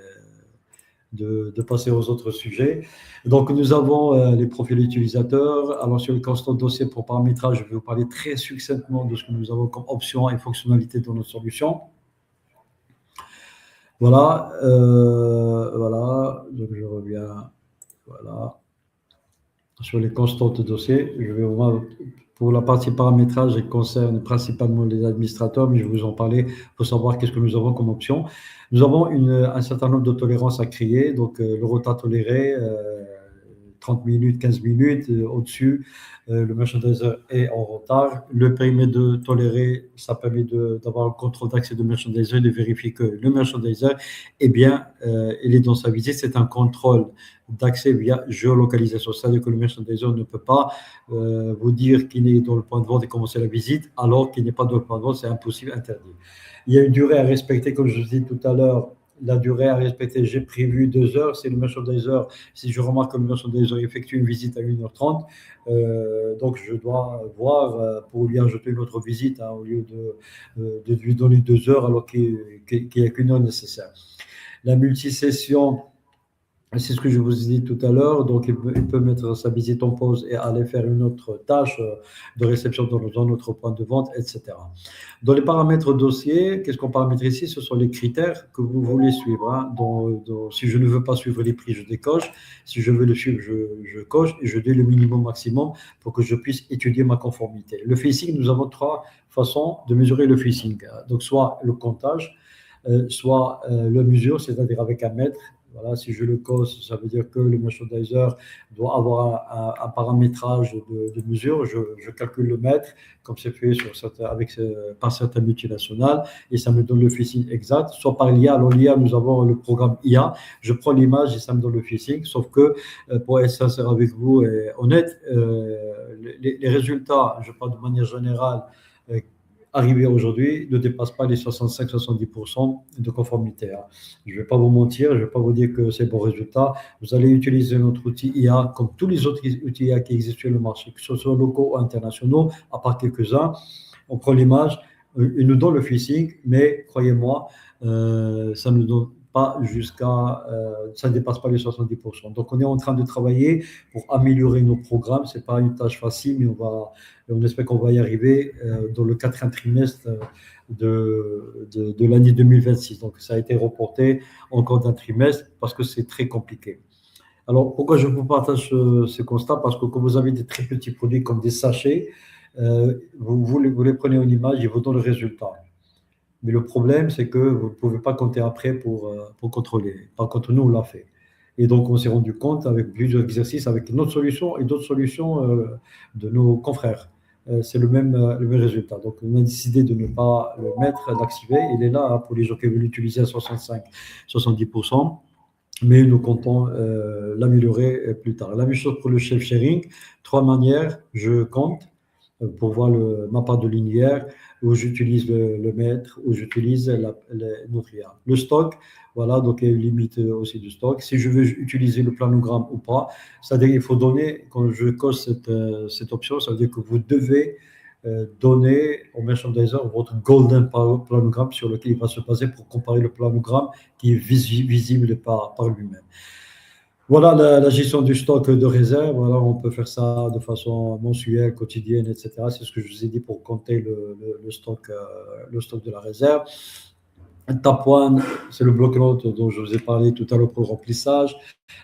A: de passer aux autres sujets. Donc, nous avons les profils utilisateurs. Alors, sur le constant dossier pour paramétrage, je vais vous parler très succinctement de ce que nous avons comme options et fonctionnalités dans notre solution. Voilà. Voilà. Donc, je reviens. Voilà. Sur les constantes dossiers, je vais voir pour la partie paramétrage, elle concerne principalement les administrateurs, mais je vais vous en parler pour savoir qu'est-ce que nous avons comme option. Nous avons un certain nombre de tolérances à créer, donc le retard toléré, 30 minutes, 15 minutes, au-dessus, le merchandiser est en retard. Le périmètre de toléré, ça permet d'avoir le contrôle d'accès de merchandiser et de vérifier que le merchandiser est bien, il est dans sa visite. C'est un contrôle d'accès via géolocalisation. C'est-à-dire que le merchandiser ne peut pas vous dire qu'il est dans le point de vente et commencer la visite, alors qu'il n'est pas dans le point de vente, c'est impossible, interdit. Il y a une durée à respecter, comme je vous ai dit tout à l'heure. La durée à respecter, j'ai prévu 2 heures. C'est le merchandiser. Si je remarque que le merchandiser effectue une visite à 1h30, donc je dois voir pour lui ajouter une autre visite, hein, au lieu de lui donner 2 heures alors qu'il n'y a qu'une heure nécessaire. La multisession, C'est ce que je vous ai dit tout à l'heure. Donc, il peut mettre sa visite en pause et aller faire une autre tâche de réception dans notre point de vente, etc. Dans les paramètres dossier, qu'est-ce qu'on paramètre ici? Ce sont les critères que vous voulez suivre, hein. Si je ne veux pas suivre les prix, je décoche. Si je veux le suivre, je coche et je dis le minimum maximum pour que je puisse étudier ma conformité. Le phishing, nous avons trois façons de mesurer le phishing. Donc, soit le comptage, soit la mesure, c'est-à-dire avec un mètre. Voilà, si je le cause, ça veut dire que le merchandiser doit avoir un paramétrage de mesure. Je calcule le mètre, comme c'est fait par certaines multinationales, et ça me donne le phishing exact. Soit par l'IA. Alors l'IA, nous avons le programme IA. Je prends l'image et ça me donne le phishing. Sauf que, pour être sincère avec vous et honnête, les résultats, je parle de manière générale, euh, arrivé aujourd'hui ne dépasse pas les 65-70% de conformité, hein. Je ne vais pas vous mentir, je ne vais pas vous dire que c'est bon résultat. Vous allez utiliser notre outil IA comme tous les autres outils IA qui existent sur le marché, que ce soit locaux ou internationaux, à part quelques-uns. On prend l'image, il nous donne le phishing, mais croyez-moi, ça ne nous donne pas ça ne dépasse pas les 70%. Donc, on est en train de travailler pour améliorer nos programmes. Ce n'est pas une tâche facile, mais on espère qu'on va y arriver dans le quatrième trimestre de l'année 2026. Donc, ça a été reporté encore d'un trimestre parce que c'est très compliqué. Alors, pourquoi je vous partage ce constat? Parce que quand vous avez des très petits produits comme des sachets, vous les prenez en image, ils vous donnent le résultat. Mais le problème, c'est que vous ne pouvez pas compter après pour contrôler. Par contre, nous, on l'a fait. Et donc, on s'est rendu compte avec plusieurs exercices, avec notre solution et d'autres solutions de nos confrères. C'est le même résultat. Donc, on a décidé de ne pas le mettre, d'activer. Il est là, hein, pour les gens qui veulent l'utiliser à 65-70%. Mais nous comptons l'améliorer plus tard. La même chose pour le chef sharing. Trois manières, je compte pour voir ma part de linéaire, où j'utilise le mètre, où j'utilise notre IA. Le stock, voilà, donc il y a une limite aussi du stock. Si je veux utiliser le planogramme ou pas, c'est-à-dire qu'il faut donner, quand je coche cette option, ça veut dire que vous devez donner au merchandiser votre golden planogramme sur lequel il va se baser pour comparer le planogramme qui est visible par lui-même. Voilà la gestion du stock de réserve. Voilà, on peut faire ça de façon mensuelle, quotidienne, etc. C'est ce que je vous ai dit pour compter le stock de la réserve. Tapoine, c'est le bloc-notes dont je vous ai parlé tout à l'heure pour le remplissage.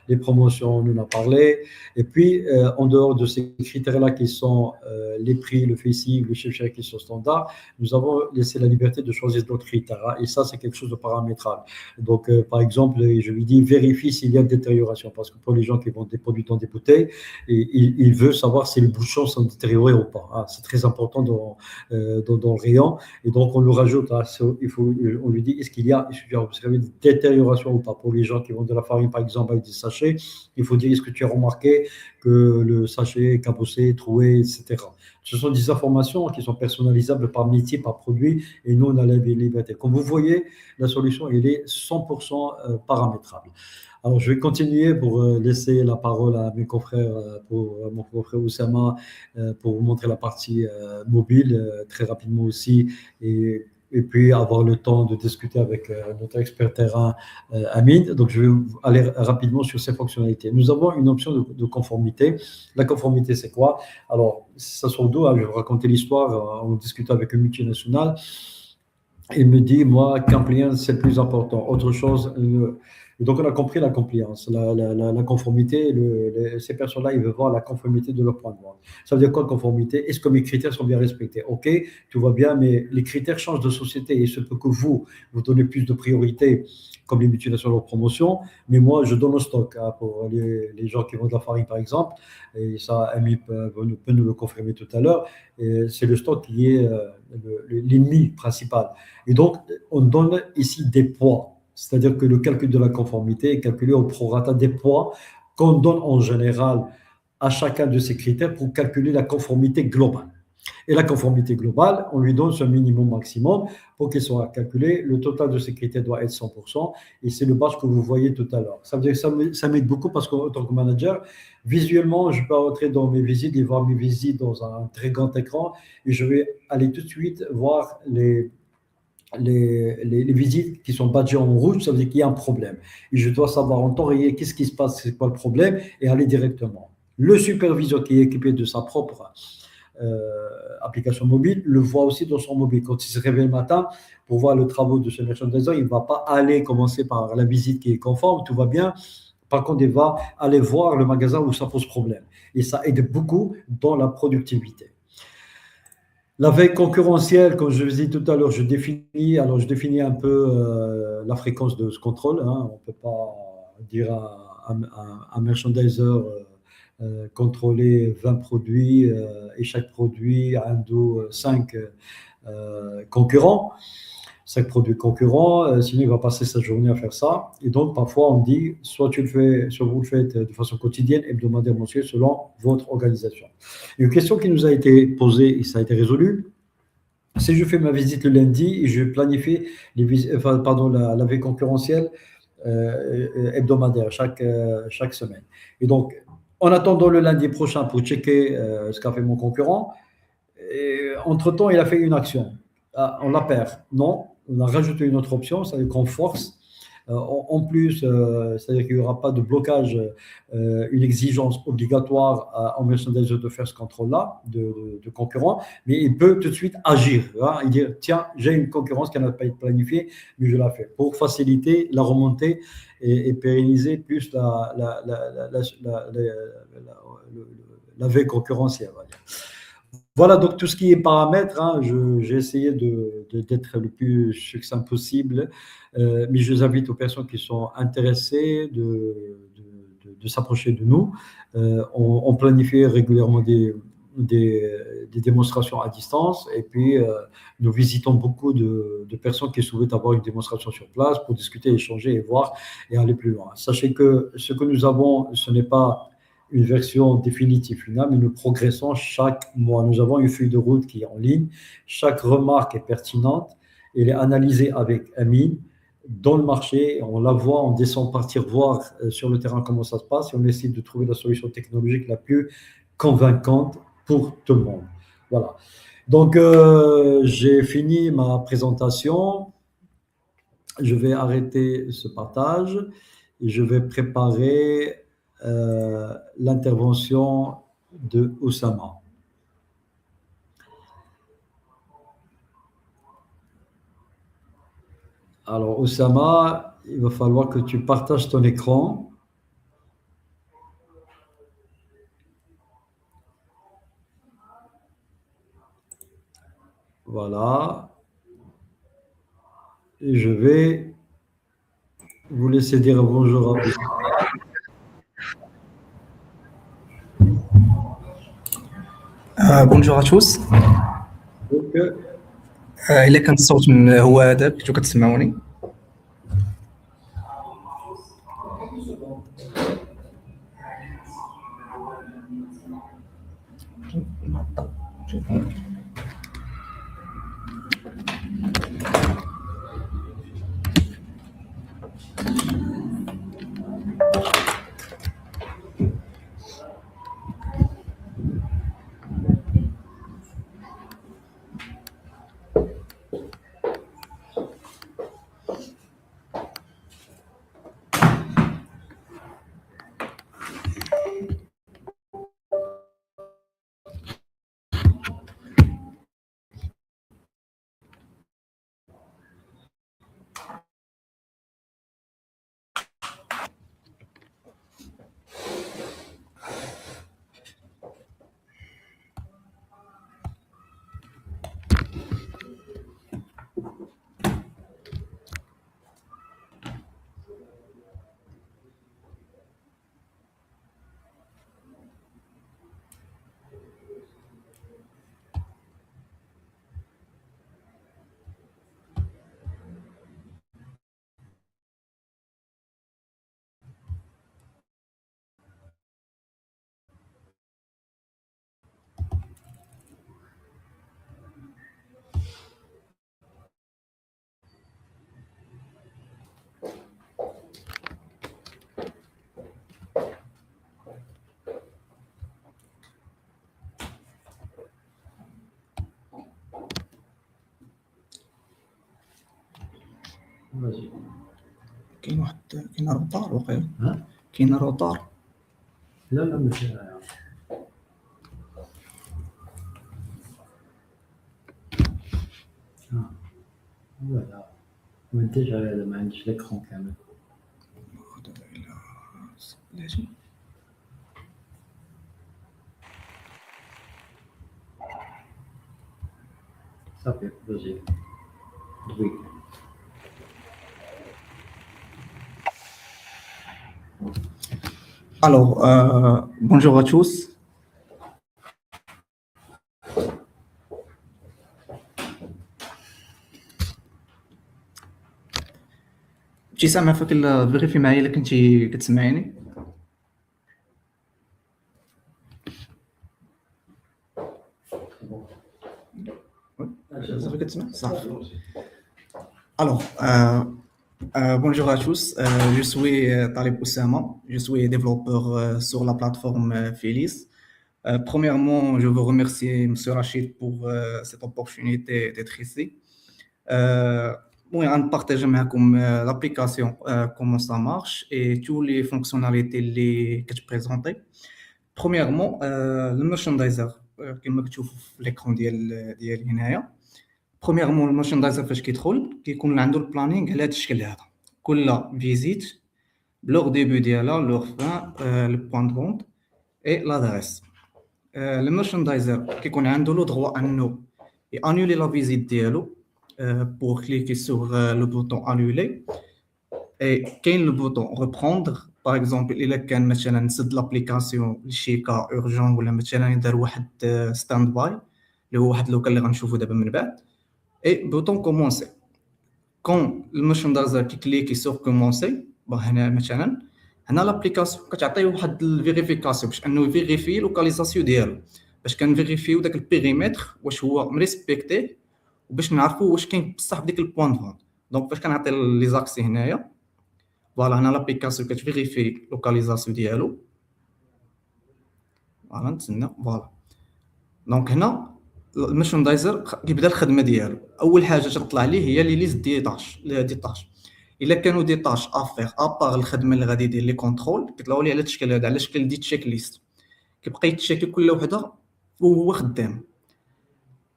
A: Les promotions, on en a parlé. Et puis, en dehors de ces critères-là qui sont les prix, le facing, le chiffre qui sont standards, nous avons laissé la liberté de choisir d'autres critères, hein. Et ça, c'est quelque chose de paramétral. Donc, par exemple, je lui dis vérifie s'il y a une détérioration. Parce que pour les gens qui vendent des produits dans des bouteilles, il veut savoir si les bouchons sont détériorés ou pas, hein. C'est très important dans le rayon. Et donc, on le rajoute, hein. On lui dit est-ce qu'il y a une détérioration ou pas. Pour les gens qui vendent de la farine, par exemple, avec des sachets, il faut dire est-ce que tu as remarqué que le sachet est cabossé, troué, etc. Ce sont des informations qui sont personnalisables par métier, par produit, et nous, on a la liberté. Comme vous voyez, la solution, elle est 100% paramétrable. Alors, je vais continuer pour laisser la parole à mes confrères, pour mon confrère Oussama, pour vous montrer la partie mobile très rapidement aussi, et puis avoir le temps de discuter avec notre expert terrain Amine. Donc, je vais aller rapidement sur ces fonctionnalités. Nous avons une option de conformité. La conformité, c'est quoi? Alors, ça sort d'où, hein? Je vais vous raconter l'histoire. On discutait avec une multinationale. Il me dit, moi, compliance, c'est le plus important. Autre chose, et donc on a compris la compliance, la conformité. Ces personnes-là, ils veulent voir la conformité de leur point de vente. Ça veut dire quoi, conformité? Est-ce que mes critères sont bien respectés? OK, tout va bien, mais les critères changent de société et il se peut que vous donnez plus de priorité, comme les multinationales en promotion, mais moi, je donne au stock, hein, pour les gens qui vendent de la farine, par exemple, et ça, Amy peut nous le confirmer tout à l'heure. C'est le stock qui est l'ennemi principal. Et donc, on donne ici des poids. C'est-à-dire que le calcul de la conformité est calculé au prorata des poids qu'on donne en général à chacun de ces critères pour calculer la conformité globale. Et la conformité globale, on lui donne ce minimum maximum pour qu'il soit calculé. Le total de ces critères doit être 100%, et c'est le badge que vous voyez tout à l'heure. Ça veut dire que ça m'aide beaucoup parce qu'en tant que manager, visuellement, je peux entrer dans mes visites et voir mes visites dans un très grand écran, et je vais aller tout de suite voir les visites qui sont badgées en rouge, ça veut dire qu'il y a un problème. Et je dois savoir en temps réel qu'est-ce qui se passe, c'est quoi le problème, et aller directement. Le superviseur qui est équipé de sa propre application mobile le voit aussi dans son mobile. Quand il se réveille le matin pour voir le travail de ce merchandiser, il ne va pas aller commencer par la visite qui est conforme, tout va bien. Par contre, il va aller voir le magasin où ça pose problème. Et ça aide beaucoup dans la productivité. La veille concurrentielle, comme je vous ai dit tout à l'heure, je définis un peu la fréquence de ce contrôle. Hein. On ne peut pas dire à un merchandiser contrôler 20 produits et chaque produit a un dos 5 concurrents. 5 produits concurrents, sinon il va passer sa journée à faire ça. Et donc, parfois, on dit, soit vous le faites de façon quotidienne, hebdomadaire, mensuelle, selon votre organisation. Une question qui nous a été posée et ça a été résolu. Si je fais ma visite le lundi et je planifie la veille concurrentielle hebdomadaire chaque semaine. Et donc, en attendant le lundi prochain pour checker ce qu'a fait mon concurrent, entre-temps, il a fait une action. Ah, on la perd. Non, on a rajouté une autre option, c'est-à-dire qu'on force. En plus, c'est-à-dire qu'il n'y aura pas de blocage, une exigence obligatoire en merchandiser de faire ce contrôle-là de concurrent, mais il peut tout de suite agir. Hein, et dire, tiens, j'ai une concurrence qui n'a pas été planifiée, mais je la fais. Pour faciliter la remontée et pérenniser plus la veille concurrentielle. Voilà, donc tout ce qui est paramètres, hein, j'ai essayé d'être le plus succinct possible, mais je les invite aux personnes qui sont intéressées de s'approcher de nous. On planifie régulièrement des démonstrations à distance et puis nous visitons beaucoup de personnes qui souhaitent avoir une démonstration sur place pour discuter, échanger et voir et aller plus loin. Sachez que ce que nous avons, ce n'est pas une version définitive finale, mais nous progressons chaque mois. Nous avons une feuille de route qui est en ligne. Chaque remarque est pertinente. Elle est analysée avec Amine dans le marché. On la voit, on descend partir voir sur le terrain comment ça se passe et on essaie de trouver la solution technologique la plus convaincante pour tout le monde. Voilà. Donc, j'ai fini ma présentation. Je vais arrêter ce partage et je vais préparer l'intervention de Oussama. Alors, Oussama, il va falloir que tu partages ton écran. Voilà. Et je vais vous laisser dire bonjour à vous.
B: بونجور اتوس. الا كان الصوت هو هذا كنتو كتسمعوني؟
A: Vas-y.
B: كاين روطار واقيلا.
A: ها؟
B: كاين روطار.
A: لا ماشي داير. فوالا منتج هذا ما عنديش ليكرون كامل.
B: بلاتي
A: صافي vas-y. دوي.
B: Alors, bonjour à tous. كنتي سامع فيك فيريفي معايا الا كنتي كتسمعيني. صافي كتسمع صافي. Alors, bonjour à tous. Je suis Talib Oussama. Je suis développeur sur la plateforme Félis. Premièrement, je veux remercier M. Rachid pour cette opportunité d'être ici. On partage avec vous l'application, comment ça marche et toutes les fonctionnalités que tu présentes. Premièrement, le merchandiser, comme tu vois sur l'écran ديال هنايا. Premièrement, le merchandiser فاش كيدخل كيكون عنده البلانينغ على هذا الشكل هذا. كل فيزيت leur début ديالها leur fin, le point de vente et l'adresse. Le merchandiser كيكون عنده لو droit انه annuler la visite ديالو pour cliquer sur le bouton annuler et كاين le bouton reprendre. par exemple الا كان مثلا نسد لابليكاسيون لشي كا urgent ولا مثلا يدار واحد ستاند باي اللي هو واحد لوكال اللي غنشوفو دابا من بعد et bouton commencer. quand le merchandiser كيكليكي sur commencer هنا مثلا هنا لابليكاسيون كتعطيه واحد الفيريفيكاسيون باش انه يفيريفي لوكاليزاسيون ديالو باش كنفيريفيو داك البيريمتر واش هو مريسبكتي وباش نعرفوا واش كاين بصح بديك البوان فون. دونك فاش كنعطي لي زاكسي هنايا فوالا هنا لابليكاسيون كتفيريفي لوكاليزاسيون ديالو. فوالا نتسنى فوالا. دونك هنا الميرشاندايزر كيبدا الخدمه ديالو. اول حاجه تطلع ليه هي لي ليست دي طاش الا كانوا دي طاش افير ابار الخدمه اللي غادي يدير لي كونترول كيطلعوا لي على الشكل هذا على شكل دي تشيك ليست كيبقى يتشيكي كل وحده وهو خدام.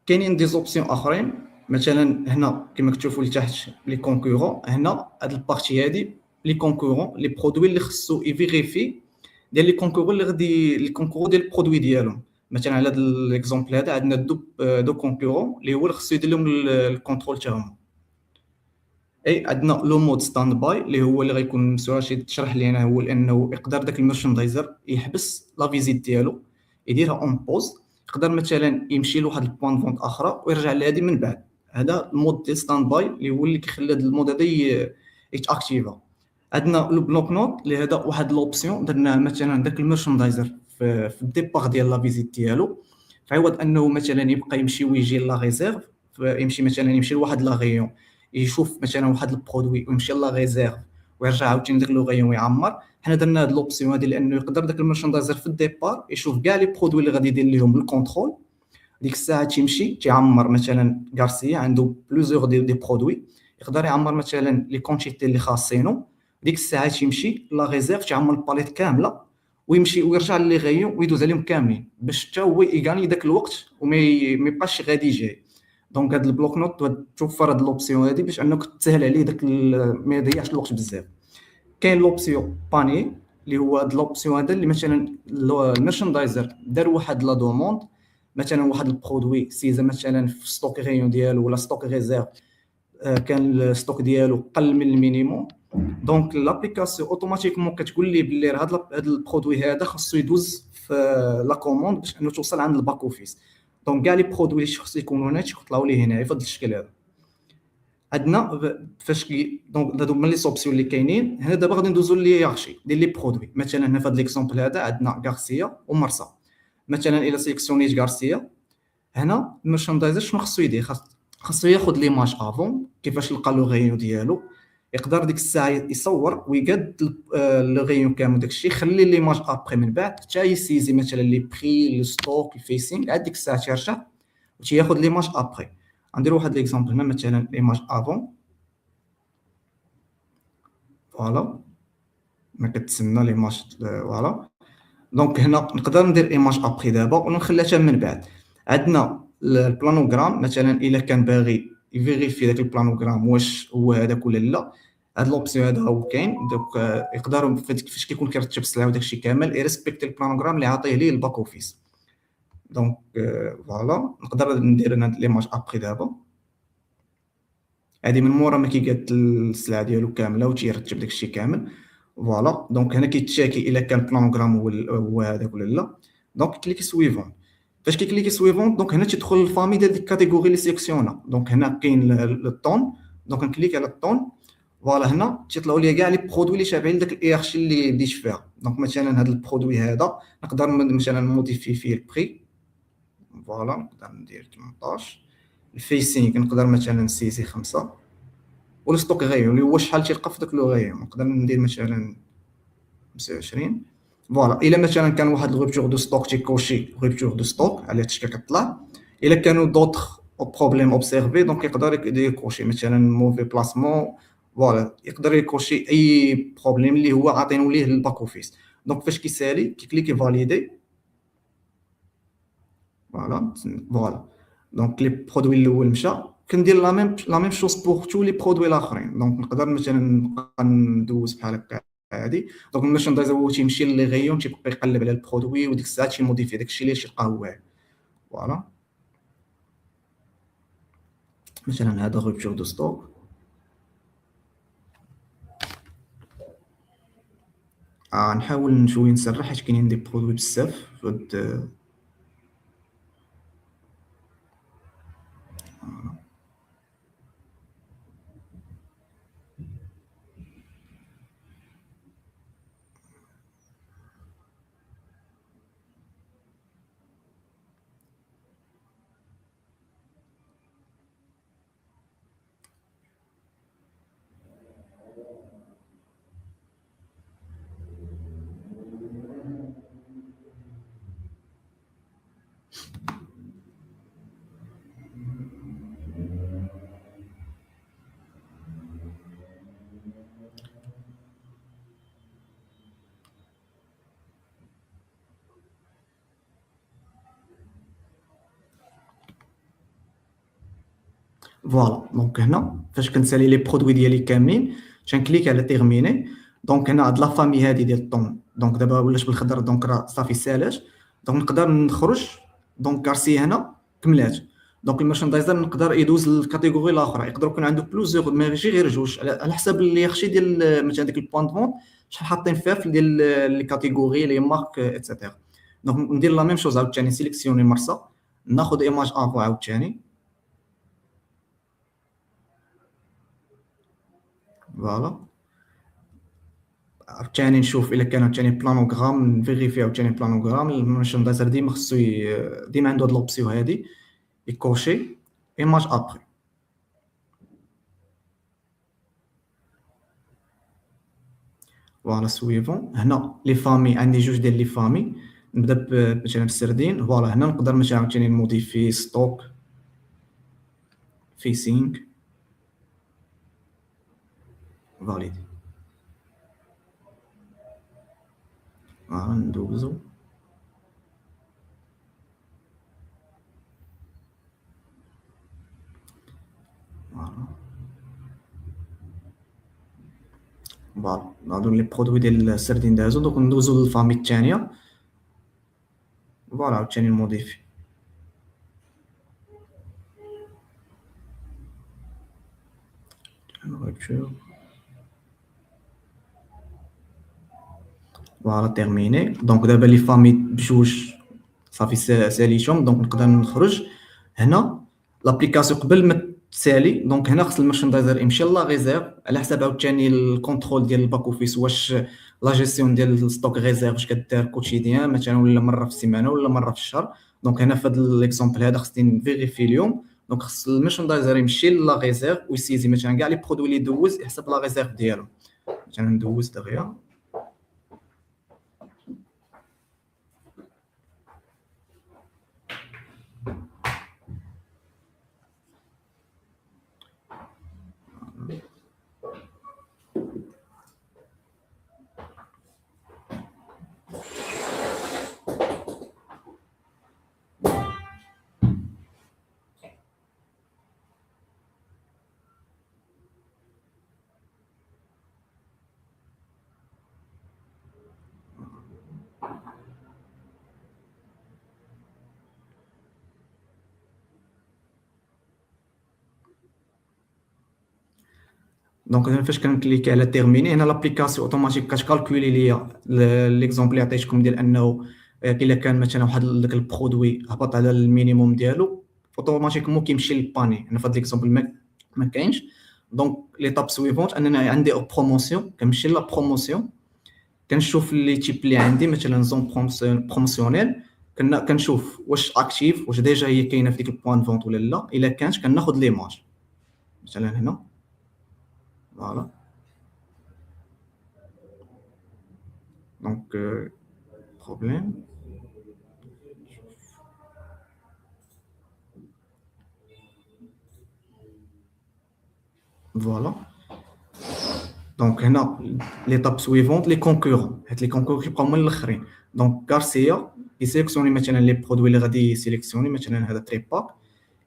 B: كاينين دي زوبسيون اخرين مثلا هنا كما كتشوفوا لتحت لي كونكورون. هنا هاد البارتي هادي لي كونكورون لي برودوي اللي خصو يفيريفي ديال لي كونكورون اللي غادي لي كونكورون ديال البرودوي ديالهم. مثلا على هاد الاكزومبل هذا عندنا دو كونكورون اللي هو اللي خصو يدير لهم الكونترول تاعهم. اي عندنا لو مود ستاند باي اللي هو اللي غيكون مسؤول شي تشرح لينا هو لانه يقدر داك الميرشاندايزر يحبس لا فيزيت ديالو يديرها اون بوز. يقدر مثلا يمشي لواحد البوان فونت اخرى ويرجع لهادي من بعد. هذا المود ديال ستاند باي اللي هو اللي كيخلي هذا المود هذا يتاكتيفا. عندنا لو بلوك نوت اللي هذا واحد لوبسيون درناه مثلا داك الميرشاندايزر في الديبار ديال لا فيزيت ديالو في عوض انه مثلا يبقى يمشي ويجي لا ريزيرف يمشي مثلا يمشي لواحد لا غيون يشوف مثلا واحد البرودوي ويمشي لا ريزيرف ويرجع عاوتاني داك لو غيون ويعمر. حنا درنا هاد لوبسيون هادي لانه يقدر داك الميرشاندايزر في الديبار يشوف كاع لي برودوي اللي غادي يدير لهم الكونترول. ديك الساعه تيمشي تيعمر مثلا غارسيا عنده بلوزيغ دي برودوي يقدر يعمر مثلا لي كونتيتي اللي خاصينو. ديك الساعه تيمشي لا ريزيرف تعمل الباليت كامله ويمشي ويرجع لي غيون ويدوز عليهم كاملين باش حتى هو يغاني داك الوقت وما يبقاش غادي جاي. دونك هاد البلوك نوت توفر هاد لوبسيون هادي باش انك تسهل عليه داك ما يضيعش الوقت بزاف. كاين لوبسيون باني اللي هو هاد لوبسيون هذا اللي مثلا الميرشاندايزر دار واحد لا دوموند مثلا واحد البرودوي سيزا مثلا في ستوك غيون ديالو ولا ستوك ريزيرف كان الستوك ديالو قل من المينيموم. دونك لابليكاسيون اوتوماتيكمون كتقول لي بلي هذا البرودوي هذا خاصو يدوز في لا كوموند باش انه توصل عند الباك اوفيس. دونك كاع لي برودوي اللي خصو يكونوا هنا تيطلعوا ليه هنا في هذا الشكل هذا. عندنا فاش دونك هادو هما لي سوبسيون اللي كاينين هنا. دابا غادي ندوزو لي يارشي ديال لي برودوي. مثلا هنا في هذا ليكزومبل هذا عندنا غارسيا ومرسا. مثلا الا سيليكسيونيت غارسيا هنا الميرشاندايزر شنو خصو يدير؟ خاصو ياخذ ليماج افون كيفاش لقى لو غيون ديالو. يقدر ديك الساعه يصور ويقاد لو غيون كامل داكشي يخلي ليماج ابري من بعد حتى يسيزي مثلا لي بري لو ستوك الفيسينغ عاد ديك الساعه تيرجع وتياخذ ليماج ابري. غندير واحد ليكزامبل هنا مثلا ليماج افون فوالا ما كتسنى ليماج فوالا. دونك هنا نقدر ندير ايماج ابخي دابا ونخليها حتى من بعد. عندنا البلانوغرام مثلا الا كان باغي يفيريفي داك البلانوغرام واش هو هذاك ولا لا، هاد لوبسيون هذا هو كاين. دوك يقدروا فاش كيكون كيرتب السلعه وداكشي كامل يريسبكتي البلانوغرام اللي عاطيه ليه الباك اوفيس. دونك فوالا نقدر ندير هاد ليماج ابخي دابا. هادي من مورا ما كيقاد السلعه ديالو كامله وتيرتب داكشي كامل. فوالا دونك هنا كيتشاكي الا كان البلانوغرام هو هذاك ولا لا. دونك كليكي سويفون. فاش كيكليكي سويفون دونك هنا تيدخل الفامي ديال ديك الكاتيجوري اللي سيليكسيونا. دونك هنا كاين الطون. دونك نكليك على الطون. فوالا هنا تيطلعوا لي كاع لي برودوي اللي شابعين لداك الايرشي اللي بديت فيها. دونك مثلا هذا البرودوي هذا نقدر مثلا موديفي فيه البري. فوالا نقدر ندير 18. الفيسينغ نقدر مثلا نسيسي 5. والستوك غير اللي هو شحال تيلقى في داك لو غير نقدر ندير مثلا 25. فوالا الا مثلا كان واحد الغوبتور دو ستوك تيكوشي غوبتور دو ستوك على التشكيله كطلع. الا كانوا دوطخ بروبليم اوبسيرفي دونك يقدر يكوشي مثلا موفي بلاسمون. فوالا يقدر يكوشي اي بروبليم اللي هو عاطينو ليه الباك اوفيس. دونك فاش كيسالي كيكليكي فاليدي. فوالا دونك لي برودوي الاول مشى. كندير لا ميم شوز بور تو لي برودوي الاخرين. دونك نقدر مثلا نبقى ندوز بحال هكا عادي. دونك الميرشاندايز هو تيمشي لي غيون تيبقى يقلب على البرودوي وديك الساعه تيموديفي داكشي اللي تيلقاه هو. فوالا مثلا هذا غوبتور دو ستوك. نحاول شويه نسرح حيت كاينين دي برودوي بزاف فهاد. فوالا دونك هنا فاش كنسالي لي برودوي ديالي كاملين تنكليك على تيرميني. دونك هنا هاد لا فامي هادي ديال الطون دونك دابا ولات بالخضر دونك راه صافي سالات. دونك نقدر نخرج. دونك كارسي هنا كملات. دونك الميرشاندايزر نقدر يدوز للكاتيجوري الاخرى. يقدر يكون عنده بلوزيغ ماشي غير جوج على حسب اللي يخشي ديال مثلا ديك البوان فون شحال حاطين فيها في ديال لي كاتيجوري لي مارك ايتترا. دونك ندير لا ميم شوز عاوتاني سيليكسيوني مرسا ناخذ ايماج افو عاوتاني. فوالا عاوتاني نشوف الا كان عاوتاني بلانوغرام نفيريفي عاوتاني بلانوغرام. الميرشاندايزر ديما خصو ديما عنده هاد لوبسيون هادي يكوشي ايماج ابري. فوالا سويفون. هنا لي فامي عندي جوج ديال لي فامي. نبدا مثلا بالسردين. فوالا هنا نقدر مثلا عاوتاني نموديفي ستوك فيسينغ فاليدي. فوالا ندوزو. فوالا هادو لي برودوي ديال السردين دازو. دوك ندوزو للفامي الثانيه. فوالا عاوتاني نموديفي. نغير. فوالا تيرميني. دونك دابا لي فامي بجوج صافي ساليتهم. دونك نقدر نخرج. هنا لابليكاسيون قبل ما تسالي دونك هنا خص الميرشاندايزر يمشي لا ريزيرف على حساب عاوتاني الكونترول ديال الباك اوفيس. واش لا جيستيون ديال الستوك ريزيرف واش كدار كوتيديان مثلا ولا مره في السيمانه ولا مره في الشهر. دونك هنا في هذا ليكزومبل هذا خصني نفيريفي اليوم. دونك خص الميرشاندايزر يمشي لا ريزيرف ويسيزي مثلا كاع لي برودوي اللي دوز يحسب لا ريزيرف ديالو. مثلا ندوز دغيا. دونك انا فاش كنكليكي على تيرميني هنا لابليكاسيون اوتوماتيك كتكالكولي ليا ليكزومبل اللي عطيتكم ديال انه الا كان مثلا واحد داك البرودوي هبط على المينيموم ديالو اوتوماتيكمون كيمشي للباني. انا في هاد ليكزومبل ما كاينش. دونك ليطاب سويفونت اننا عندي بروموسيون كنمشي لا بروموسيون كنشوف لي تيب اللي عندي مثلا زون بروموسيونيل كنشوف واش اكتيف واش ديجا هي كاينه في ديك البوان فونت ولا لا. الا كانت كناخذ ليماج مثلا هنا فوالا. دونك بروبليم فوالا. دونك هنا ليطاب سويفونت لي كونكورون هاد لي كونكورون كيبقاو من الاخرين. دونك غارسيا يسيليكسيوني مثلا لي برودوي اللي غادي يسيليكسيوني مثلا هذا تريباك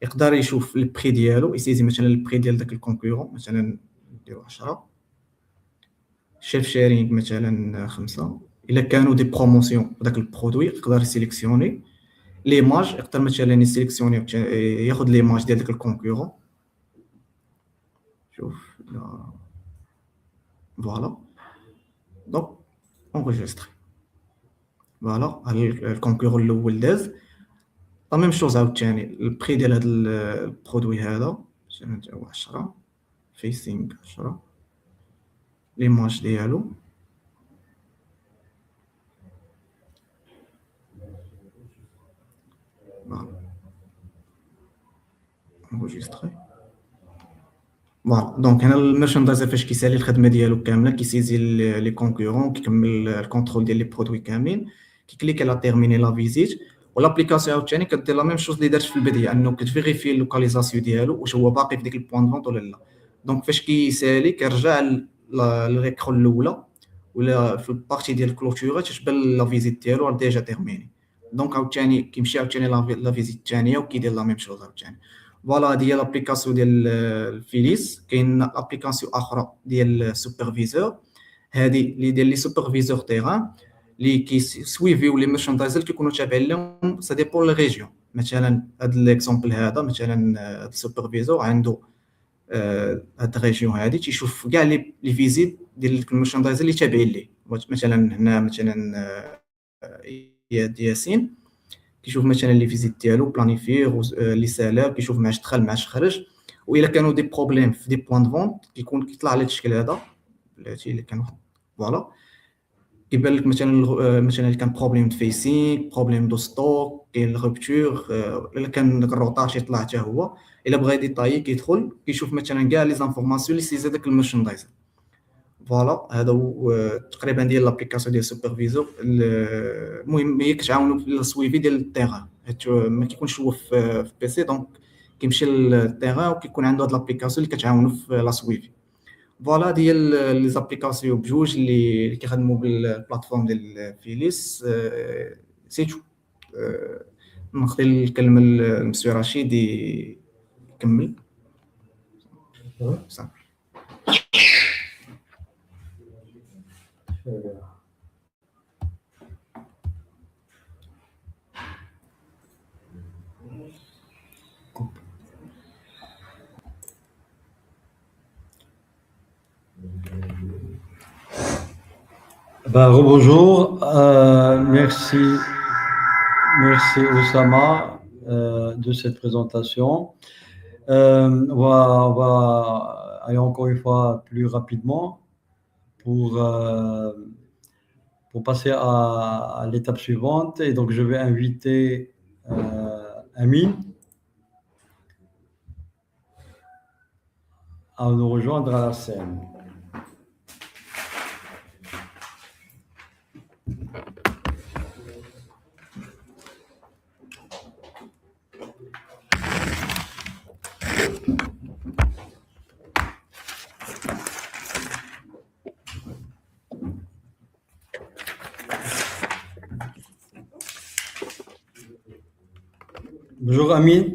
B: يقدر يشوف البري ديالو يسيزي مثلا البري ديال داك الكونكورون مثلا نديرو 10 شيف شيرينغ مثلا 5. الا كانوا دي بروموسيون داك البرودوي يقدر يسيليكسيوني ليماج يقدر مثلا يسيليكسيوني ياخذ ليماج ديال داك الكونكورون شوف فوالا. دونك اونغيستري فوالا الكونكورون الاول داز لا ميم شوز عاوتاني البري ديال هذا البرودوي هذا مثلا هو 10 فيسينغ 10 ليماج ديالو فوالا اونغيستري فوالا. دونك هنا الميرشاندايزر فاش كيسالي الخدمه ديالو كامله كيسيزي لي كونكورون كيكمل الكونترول ديال لي برودوي كاملين كيكليك على تيرميني لا فيزيت. والابليكاسيون عاوتاني كدير لا ميم شوز اللي دارت في البدايه انه كتفيريفي اللوكاليزاسيون ديالو واش هو باقي في ديك البوان فونت ولا لا. دونك فاش كيسالي كيرجع للريكرون الاولى ولا في البارتي ديال الكلوتور تتبان لا فيزيت ديالو ديجا تيرميني. دونك عاوتاني كيمشي عاوتاني لا فيزيت الثانيه وكيدير لا ميم شوز عاوتاني. فوالا هذه هي لابليكاسيون ديال الفيليس. كاين ابليكاسيون اخرى ديال السوبرفيزور هذه اللي ديال لي سوبرفيزور تيران اللي كيسويفيو لي ميرشاندايزر كيكونوا تابعين لهم سا ديبون لا ريجيون. مثلا هذا ليكزومبل هذا مثلا هذا السوبرفيزور عنده هاد الريجيون هذه تيشوف كاع لي فيزيت ديال الميرشاندايزر اللي تابعين ليه. مثلا هنا مثلا ياسين كيشوف مثلا لي فيزيت ديالو بلانيفير لي سالار كيشوف معاش دخل معاش خرج. والا كانوا دي بروبليم في دي بوين فونت كيكون كيطلع على الشكل هذا بلاتي اللي كانوا فوالا. كيبان لك مثلا كان بروبليم د فيسينغ بروبليم دو ستوك كاين روبتور الا كان الروطاج يطلع حتى هو. الا بغى ديطاي كيدخل كيشوف مثلا كاع لي زانفورماسيون اللي سيزا داك الميرشاندايزر. فوالا هذا هو تقريبا ديال لابليكاسيون ديال السوبرفيزور. المهم هي كتعاونو في السويفي ديال التيران ما كيكونش هو في بيسي. دونك كيمشي للتيران وكيكون عنده هاد لابليكاسيون اللي كتعاونو في لا سويفي. فوالا ديال لي زابليكاسيون بجوج اللي كيخدموا بالبلاتفورم ديال فيليس سيتو. نخلي الكلمه للمسيو رشيد يكمل. صافي.
A: Rebonjour, merci Oussama de cette présentation. On va aller encore une fois plus rapidement pour passer à l'étape suivante. Et donc, je vais inviter Amine à nous rejoindre à la scène. Bonjour Amine.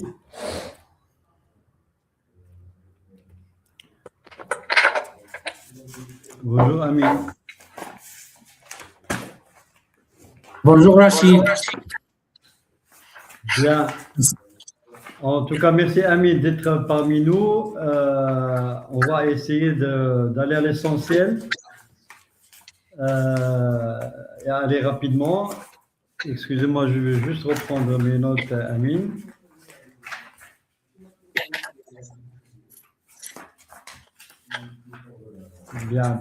A: Bonjour Amine.
C: Bonjour Rachid.
A: Bien. En tout cas, merci Amine d'être parmi nous. On va essayer d'aller à l'essentiel et aller rapidement. Excusez-moi, je vais juste reprendre mes notes, Amine. Bien.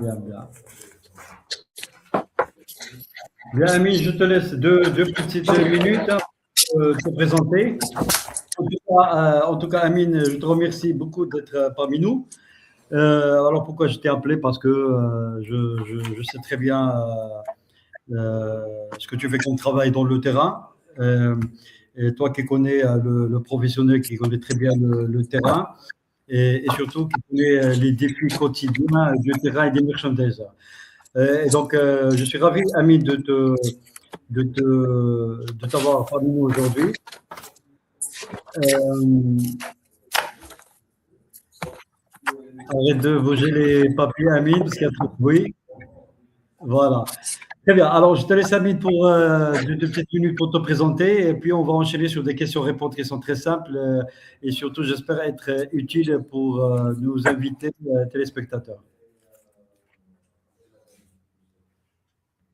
A: Bien, Amine, je te laisse deux petites minutes pour te présenter. En tout cas, Amine, je te remercie beaucoup d'être parmi nous. Alors, pourquoi je t'ai appelé? Parce que je sais très bien ce que tu fais comme travail dans le terrain. Et toi qui connais le professionnel, qui connaît très bien le terrain, et surtout qui connaît les défis quotidiens du terrain et des merchandisers. Et donc, je suis ravi, Amine, de t'avoir parmi nous aujourd'hui. Arrête de bouger les papiers, Amine, parce qu'il y a trop de bruit. Voilà. Très bien. Alors, je te laisse, Amine, pour deux petites minutes pour te présenter, et puis on va enchaîner sur des questions-réponses qui sont très simples, et surtout, j'espère être utile pour nos invités téléspectateurs.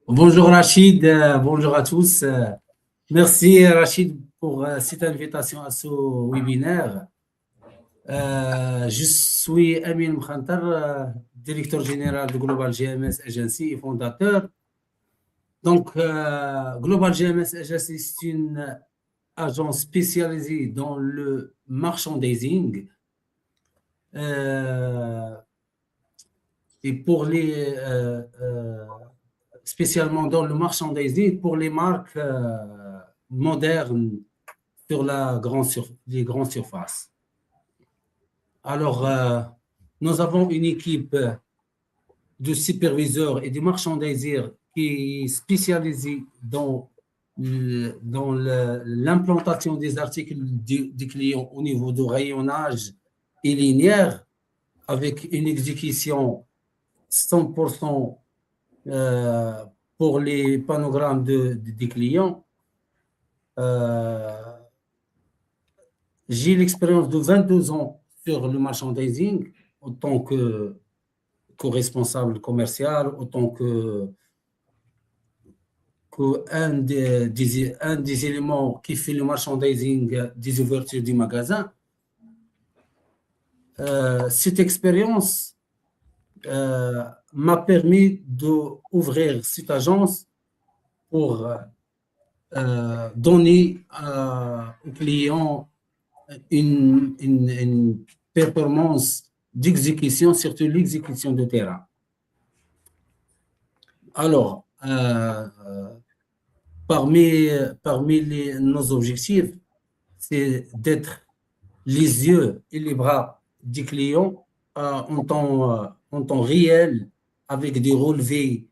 C: Bonjour Rachid, bonjour à tous. Merci Rachid pour cette invitation à ce webinaire. Je suis Amin Mkhantar, directeur général de Global GMS Agency et fondateur. Donc, Global GMS Agency, c'est une agence spécialisée dans le merchandising et pour les spécialement dans le merchandising pour les marques modernes sur les grandes surfaces. Alors, nous avons une équipe de superviseurs et de merchandisers qui est spécialisée dans l'implantation des articles des clients au niveau du rayonnage et linéaire, avec une exécution 100% pour les panogrammes des clients. J'ai l'expérience de 22 ans sur le merchandising, autant que responsable commercial, autant qu'un des éléments qui fait le merchandising des ouvertures du magasin. Cette expérience m'a permis d'ouvrir cette agence pour donner aux clients une performance d'exécution, surtout l'exécution de terrain. Alors, parmi nos objectifs, c'est d'être les yeux et les bras du client en temps réel, avec des relevés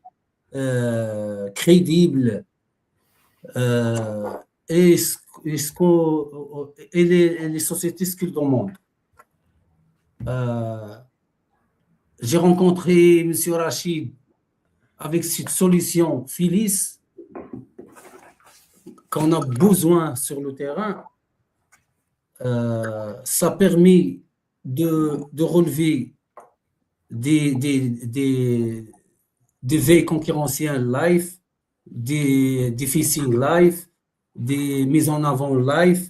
C: crédibles et les sociétés ce qu'ils demandent. J'ai rencontré M. Rachid avec cette solution Phyllis qu'on a besoin sur le terrain. Ça a permis de relever des veilles concurrentielles live, des phishing live, des mises en avant live,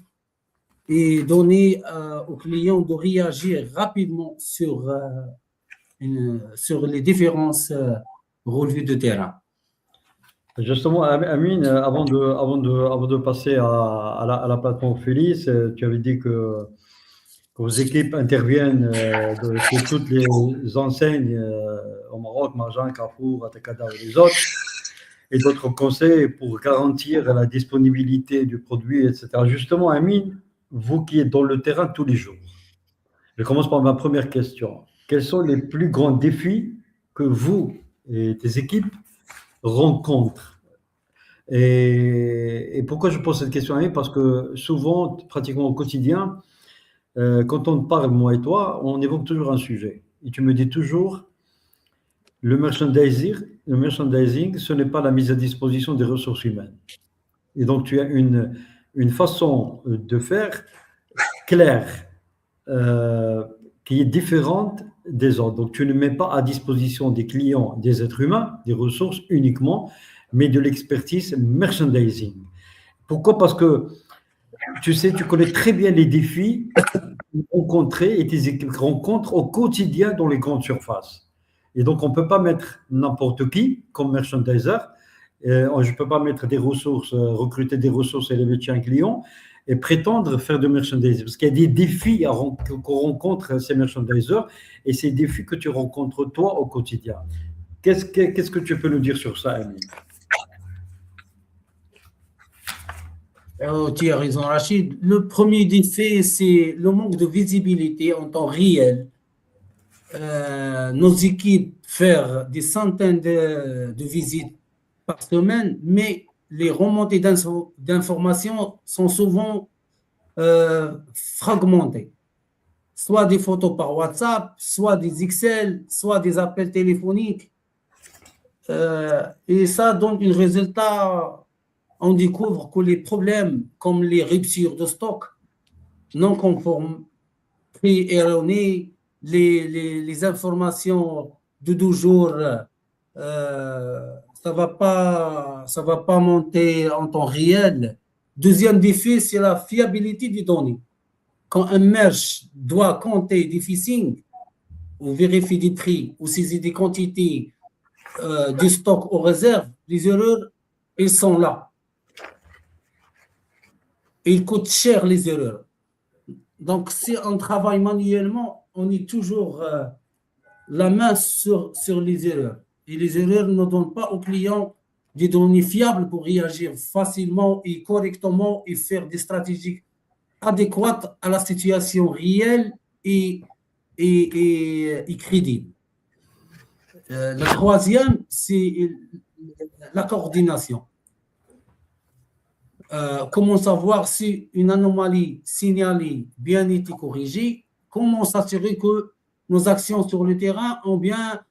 C: et donner aux clients de réagir rapidement sur les différences relevées de terrain.
A: Justement, Amine, avant de passer à la plateforme Phyllis, tu avais dit que vos équipes interviennent sur toutes les enseignes au Maroc, Marjan, Carrefour, Atacada et les autres, et d'autres conseils pour garantir la disponibilité du produit, etc. Justement, Amine, vous qui êtes dans le terrain tous les jours, je commence par ma première question. Quels sont les plus grands défis que vous et tes équipes rencontrent? Et pourquoi je pose cette question, Amine? Parce que souvent, pratiquement au quotidien, quand on parle, moi et toi, on évoque toujours un sujet. Et tu me dis toujours, le merchandising, ce n'est pas la mise à disposition des ressources humaines. Et donc, tu as une façon de faire claire, qui est différente des autres. Donc, tu ne mets pas à disposition des clients, des êtres humains, des ressources uniquement, mais de l'expertise merchandising. Pourquoi? Parce que tu sais, tu connais très bien les défis rencontrés et tes équipes rencontrent au quotidien dans les grandes surfaces. Et donc, on ne peut pas mettre n'importe qui comme merchandiser. Je ne peux pas mettre des ressources, recruter des ressources et les mettre chez un client et prétendre faire de merchandising. Parce qu'il y a des défis qu'on rencontre ces merchandisers et ces défis que tu rencontres toi au quotidien. Qu'est-ce que tu peux nous dire sur ça, Amine?
C: Tu as raison, Rachid. Le premier défi, c'est le manque de visibilité en temps réel. Nos équipes font des centaines de visites par semaine, mais les remontées d'informations sont souvent fragmentées. Soit des photos par WhatsApp, soit des Excel, soit des appels téléphoniques. Et ça donne un résultat. On découvre que les problèmes comme les ruptures de stock non conformes, prix erronés, les informations de 12 jours, ça va pas monter en temps réel. Deuxième défi, c'est la fiabilité des données. Quand un merch doit compter des phishing ou vérifier des prix ou saisir des quantités de stock aux réserves, les erreurs, elles sont là. Et il coûte cher les erreurs. Donc, si on travaille manuellement, on est toujours la main sur les erreurs. Et les erreurs ne donnent pas aux clients des données fiables pour réagir facilement et correctement et faire des stratégies adéquates à la situation réelle et crédible. Le troisième, c'est la coordination. Comment savoir si une anomalie signalée bien été corrigée? Comment s'assurer que nos actions sur le terrain ont bien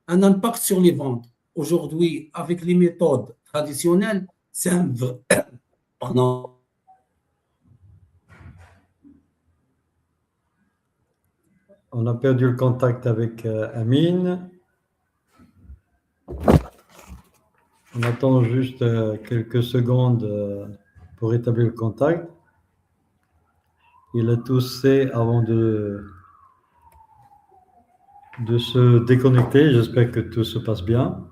C: un impact sur les ventes? Aujourd'hui, avec les méthodes traditionnelles, c'est un vrai... Pardon.
A: On a perdu le contact avec Amine. On attend juste quelques secondes pour établir le contact. Il a toussé avant de se déconnecter. J'espère que tout se passe bien.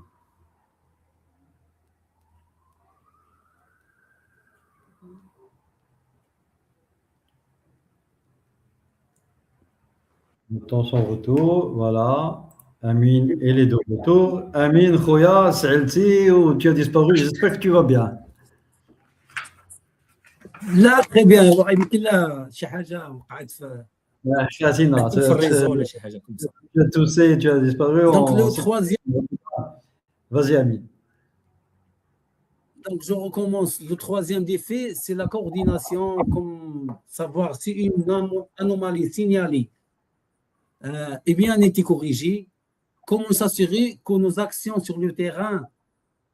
A: On attend son retour. Voilà. Amine, elle est de retour. Amine, Khoya, Saelti, tu as disparu. J'espère que tu vas bien.
C: لا très bien يمكن لا شي حاجه وقعت في الريزو ولا شي حاجه كم ça.
A: Tu as toussé, tu as disparu.
C: Donc le troisième.
A: Vas-y, Amine.
C: Donc je recommence. Le troisième défi, c'est la coordination, comme savoir si une anomalie signalée est bien été corrigée. Comment s'assurer que nos actions sur le terrain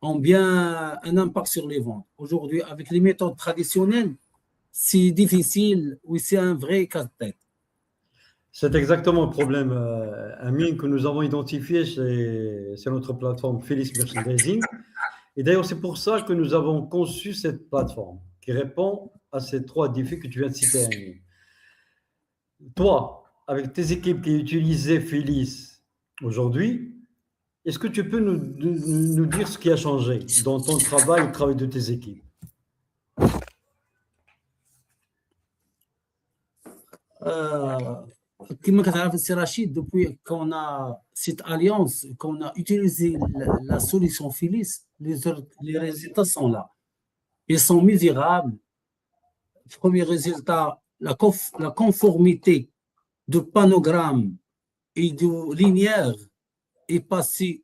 C: ont bien un impact sur les ventes. Aujourd'hui, avec les méthodes traditionnelles, c'est difficile, oui, c'est un vrai casse-tête.
A: C'est exactement le problème, Amine, que nous avons identifié sur notre plateforme Felix Merchandising. Et d'ailleurs, c'est pour ça que nous avons conçu cette plateforme qui répond à ces trois défis que tu viens de citer, Amine. Toi, avec tes équipes qui utilisaient Felix aujourd'hui, est-ce que tu peux nous dire ce qui a changé dans ton travail et le travail de tes équipes?
C: Comme tu as Rachid, depuis qu'on a cette alliance, qu'on a utilisé la solution Felix, les résultats sont là. Ils sont misérables. Premier résultat, la conformité de panogramme et de linéaire est passée,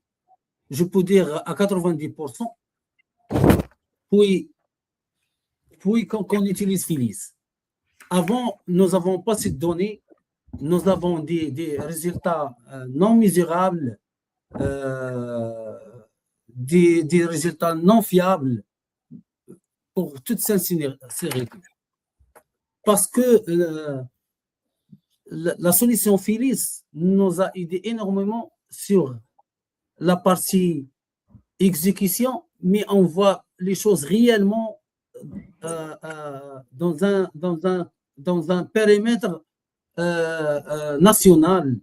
C: je peux dire, à 90%. Puis qu'on utilise Felix. Avant, nous n'avons pas cette donnée. Nous avons des résultats non mesuраbles, des résultats non fiables pour toute sincérité. Parce que la solution Phyllis nous a aidé énormément sur la partie exécution, mais on voit les choses réellement dans un périmètre national.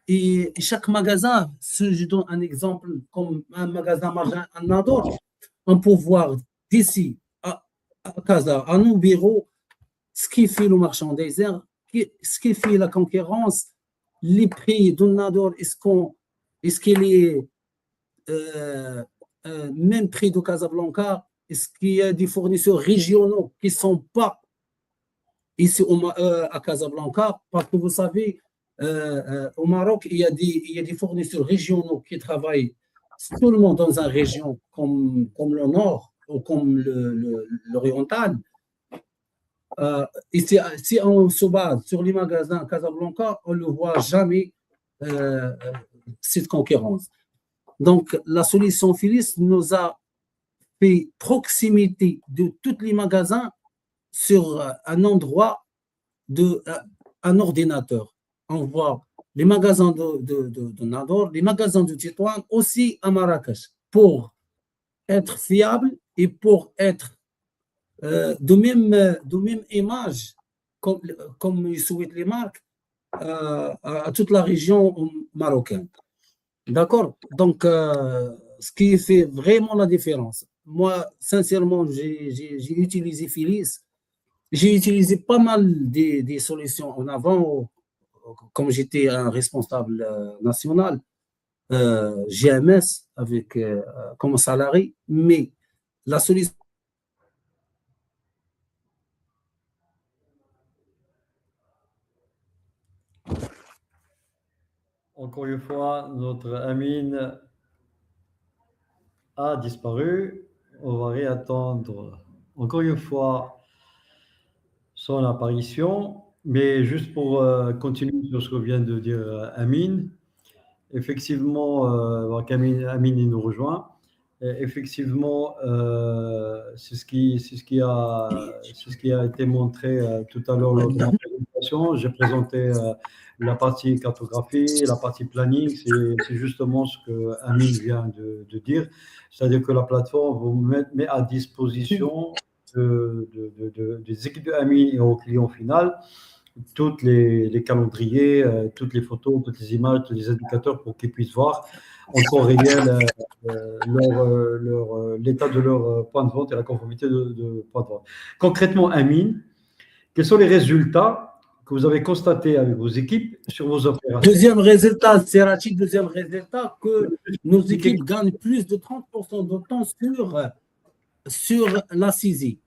C: Et chaque magasin, si je donne un exemple, comme un magasin Marjan à Nador, on peut voir d'ici à Casa, à nos bureaux, ce qui fait le marchandiser, ce qui fait la concurrence, les prix de Nador, est-ce qu'il est même prix de Casablanca? Est-ce qu'il y a des fournisseurs régionaux qui ne sont pas ici à Casablanca? Parce que vous savez, au Maroc, il y a des fournisseurs régionaux qui travaillent seulement dans une région comme le Nord ou comme l'Oriental. Et si on se base sur les magasins Casablanca, on ne voit jamais cette concurrence. Donc, la solution Phyllis nous a fait proximité de tous les magasins sur un endroit un ordinateur. On voit les magasins de Nador, les magasins de Tétouan, aussi à Marrakech, pour être fiable et pour être de même image, comme ils souhaitent les marques, à toute la région marocaine. D'accord? Donc, ce qui fait vraiment la différence. Moi, sincèrement, j'ai utilisé Phyllis. J'ai utilisé pas mal des solutions en avant, comme j'étais un responsable national, GMS comme salarié, mais la solution.
A: Encore une fois, notre Amine a disparu. On va réattendre encore une fois son apparition. Mais juste pour continuer sur ce que vient de dire Amine, effectivement, Amine il nous rejoint. Effectivement, c'est ce qui a été montré tout à l'heure lors de ma présentation. J'ai présenté la partie cartographie, la partie planning. C'est justement ce que Amine vient de dire. C'est-à-dire que la plateforme vous met à disposition des équipes de Amine et au client final tous les calendriers, toutes les photos, toutes les images, tous les indicateurs pour qu'ils puissent voir en temps réel l'état de leur point de vente et la conformité de point de vente. Concrètement, Amine, quels sont les résultats que vous avez constatés avec vos équipes sur vos opérations?
C: Deuxième résultat, c'est Rachid, deuxième résultat, que nos équipes gagnent plus de 30% de temps sur la saisie.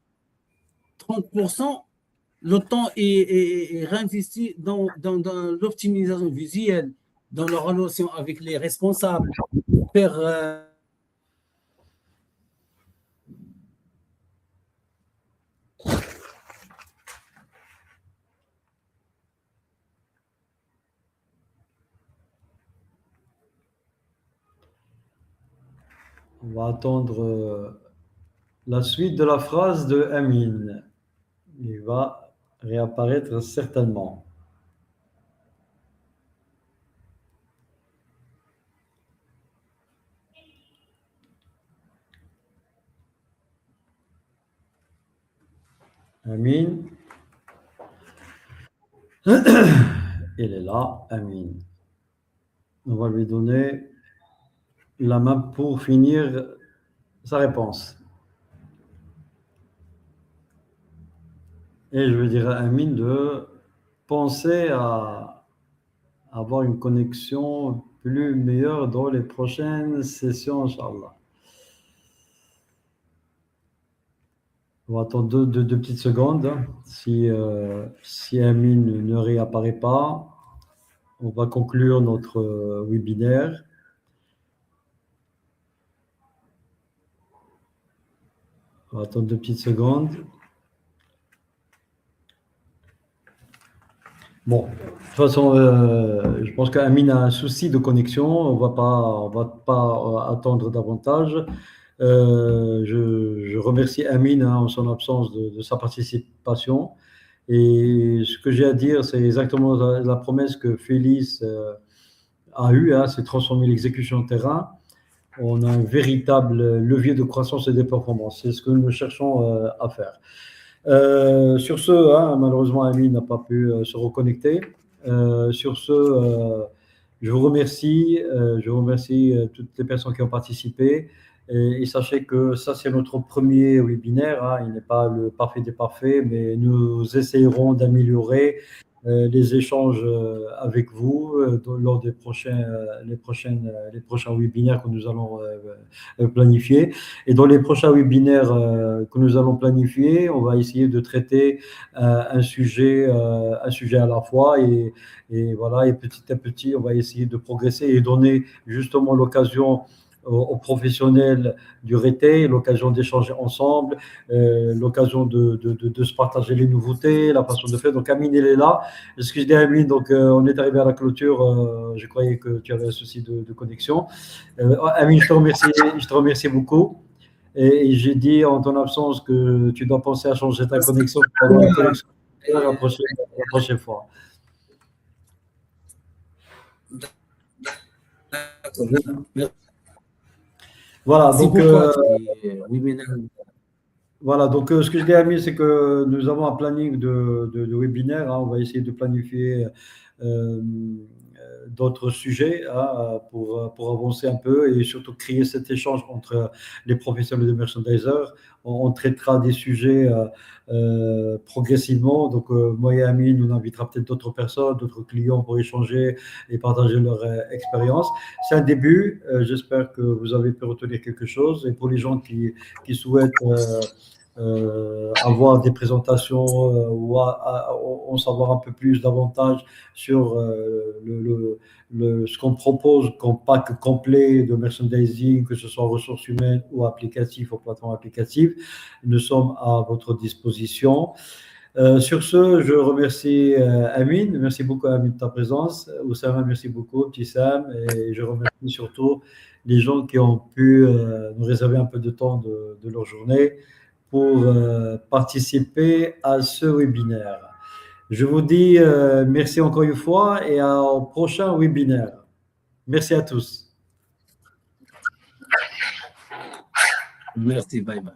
C: 30%, le temps est réinvesti dans l'optimisation visuelle, dans la relation avec les responsables, faire
A: On va attendre la suite de la phrase de Amine. Il va réapparaître certainement. Amine. Il est là, Amine. On va lui donner la main pour finir sa réponse. Et je veux dire à Amine de penser à avoir une connexion plus meilleure dans les prochaines sessions, Inch'Allah. On va attendre deux petites secondes. Si Amine ne réapparaît pas, on va conclure notre webinaire. On va attendre 2 petites secondes. Bon, de toute façon, je pense qu'Amine a un souci de connexion. On va pas attendre davantage. Je remercie Amine en son absence de sa participation. Et ce que j'ai à dire, c'est exactement la promesse que Félix a eue, hein, c'est transformer l'exécution terrain. On a un véritable levier de croissance et de performance. C'est ce que nous cherchons à faire. Sur ce, hein, malheureusement, Ami n'a pas pu se reconnecter. Sur ce, je vous remercie. Je remercie toutes les personnes qui ont participé. Et sachez que ça, c'est notre premier webinaire, hein. Il n'est pas le parfait des parfaits, mais nous essayerons d'améliorer les échanges avec vous lors des les prochains webinaires que nous allons planifier. Et dans les prochains webinaires que nous allons planifier, on va essayer de traiter un sujet à la fois et voilà, et petit à petit, on va essayer de progresser et donner justement l'occasion aux professionnels du retail, l'occasion d'échanger ensemble, l'occasion de se partager les nouveautés, la façon de faire. Donc, Amine, il est là. Ce que je dis à Amine, donc, on est arrivé à la clôture. Je croyais que tu avais un souci de connexion. Amine, je te remercie beaucoup. Et j'ai dit en ton absence que tu dois penser à changer ta connexion pour avoir une connexion la prochaine fois. Voilà, donc, voilà, donc ce que je dis à Amine, c'est que nous avons un planning de webinaire, hein. On va essayer de planifier d'autres sujets, hein, pour avancer un peu et surtout créer cet échange entre les professionnels de merchandiser. On traitera des sujets progressivement. Donc, moi et Amine, on invitera peut-être d'autres personnes, d'autres clients pour échanger et partager leur expérience. C'est un début. J'espère que vous avez pu retenir quelque chose. Et pour les gens qui souhaitent avoir des présentations ou en savoir un peu plus davantage sur ce qu'on propose comme pack complet de merchandising, que ce soit ressources humaines ou applicatifs ou plateformes applicatives, nous sommes à votre disposition. Sur ce, je remercie Amine. Merci beaucoup Amine de ta présence. Oussama, merci beaucoup, petit Sam. Et je remercie surtout les gens qui ont pu nous réserver un peu de temps de leur journée pour participer à ce webinaire. Je vous dis merci encore une fois et au prochain webinaire. Merci à tous.
C: Merci, bye bye.